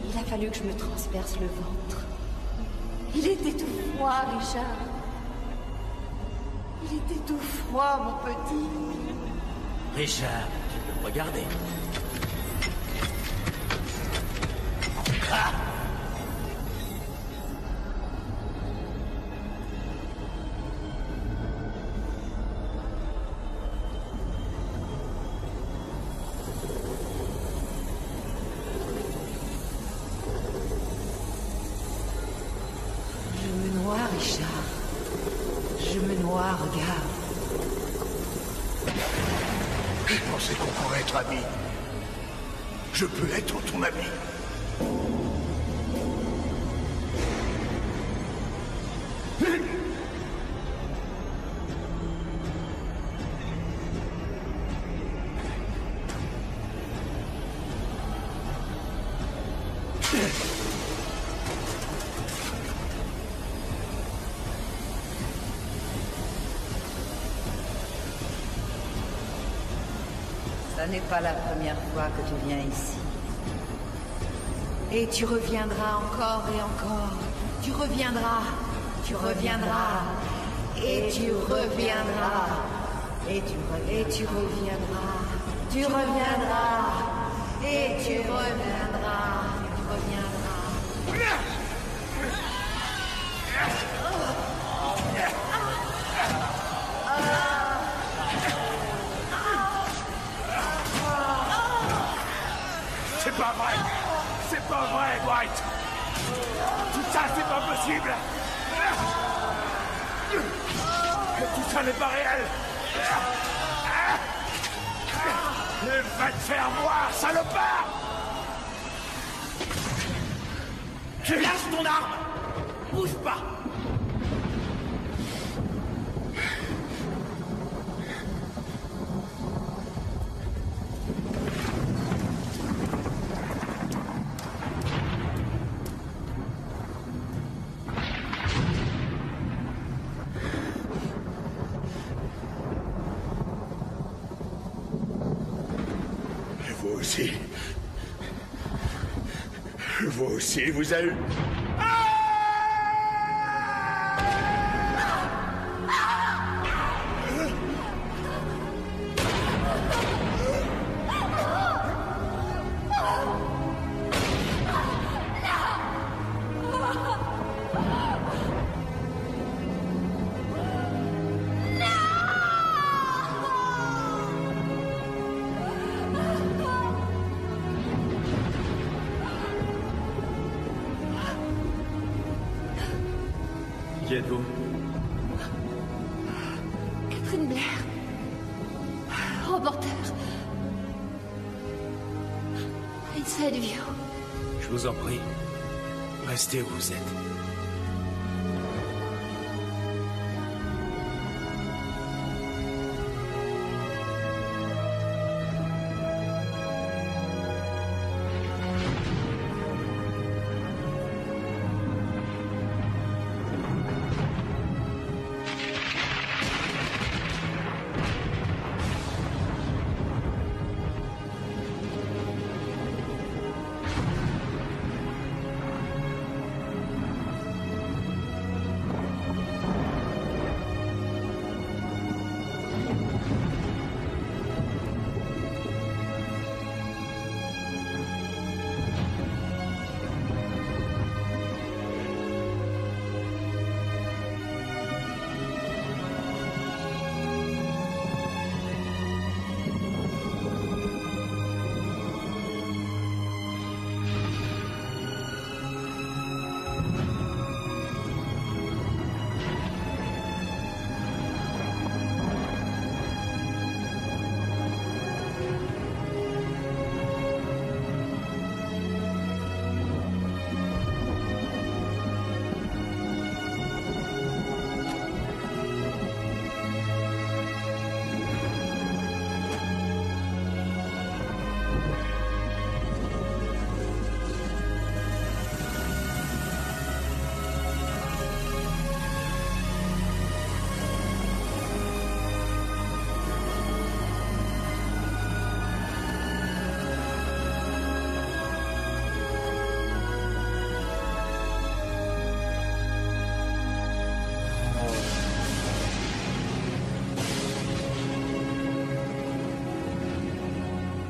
Il a fallu que je me transperce le ventre. Il était tout froid, Richard. Il était tout froid, mon petit. Richard, tu peux me regarder. Ah! Regarde. Je pensais qu'on pourrait être amis. Je peux être ton ami. Ce n'est pas la première fois que tu viens ici. Et tu reviendras encore et encore. Tu reviendras. Tu reviendras. Et tu reviendras. Et tu reviendras. Tu reviendras. Et tu reviendras. Tu reviendras. C'est pas vrai! C'est pas vrai, Dwight! Tout ça, c'est pas possible! Tout ça n'est pas réel! Va te faire voir, salopard! Tu lâches ton arme! Bouge pas! aussi. Vous aussi, vous avez... Qui êtes-vous? Catherine Blair. Reporter. Inside View. Je vous en prie. Restez où vous êtes.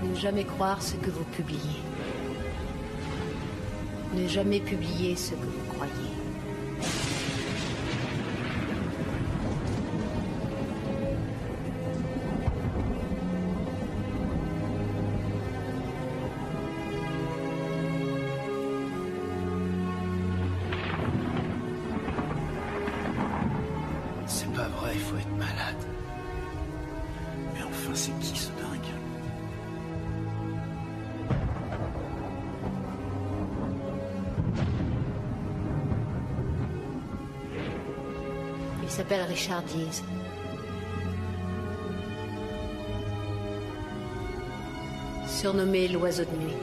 Ne jamais croire ce que vous publiez. Ne jamais publier ce que vous croyez. C'est pas vrai, il faut être malade. Mais enfin, c'est qui ce dingue? Il s'appelle Richard Dees. Surnommé l'oiseau de nuit.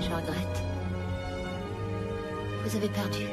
Je regrette. Vous avez perdu.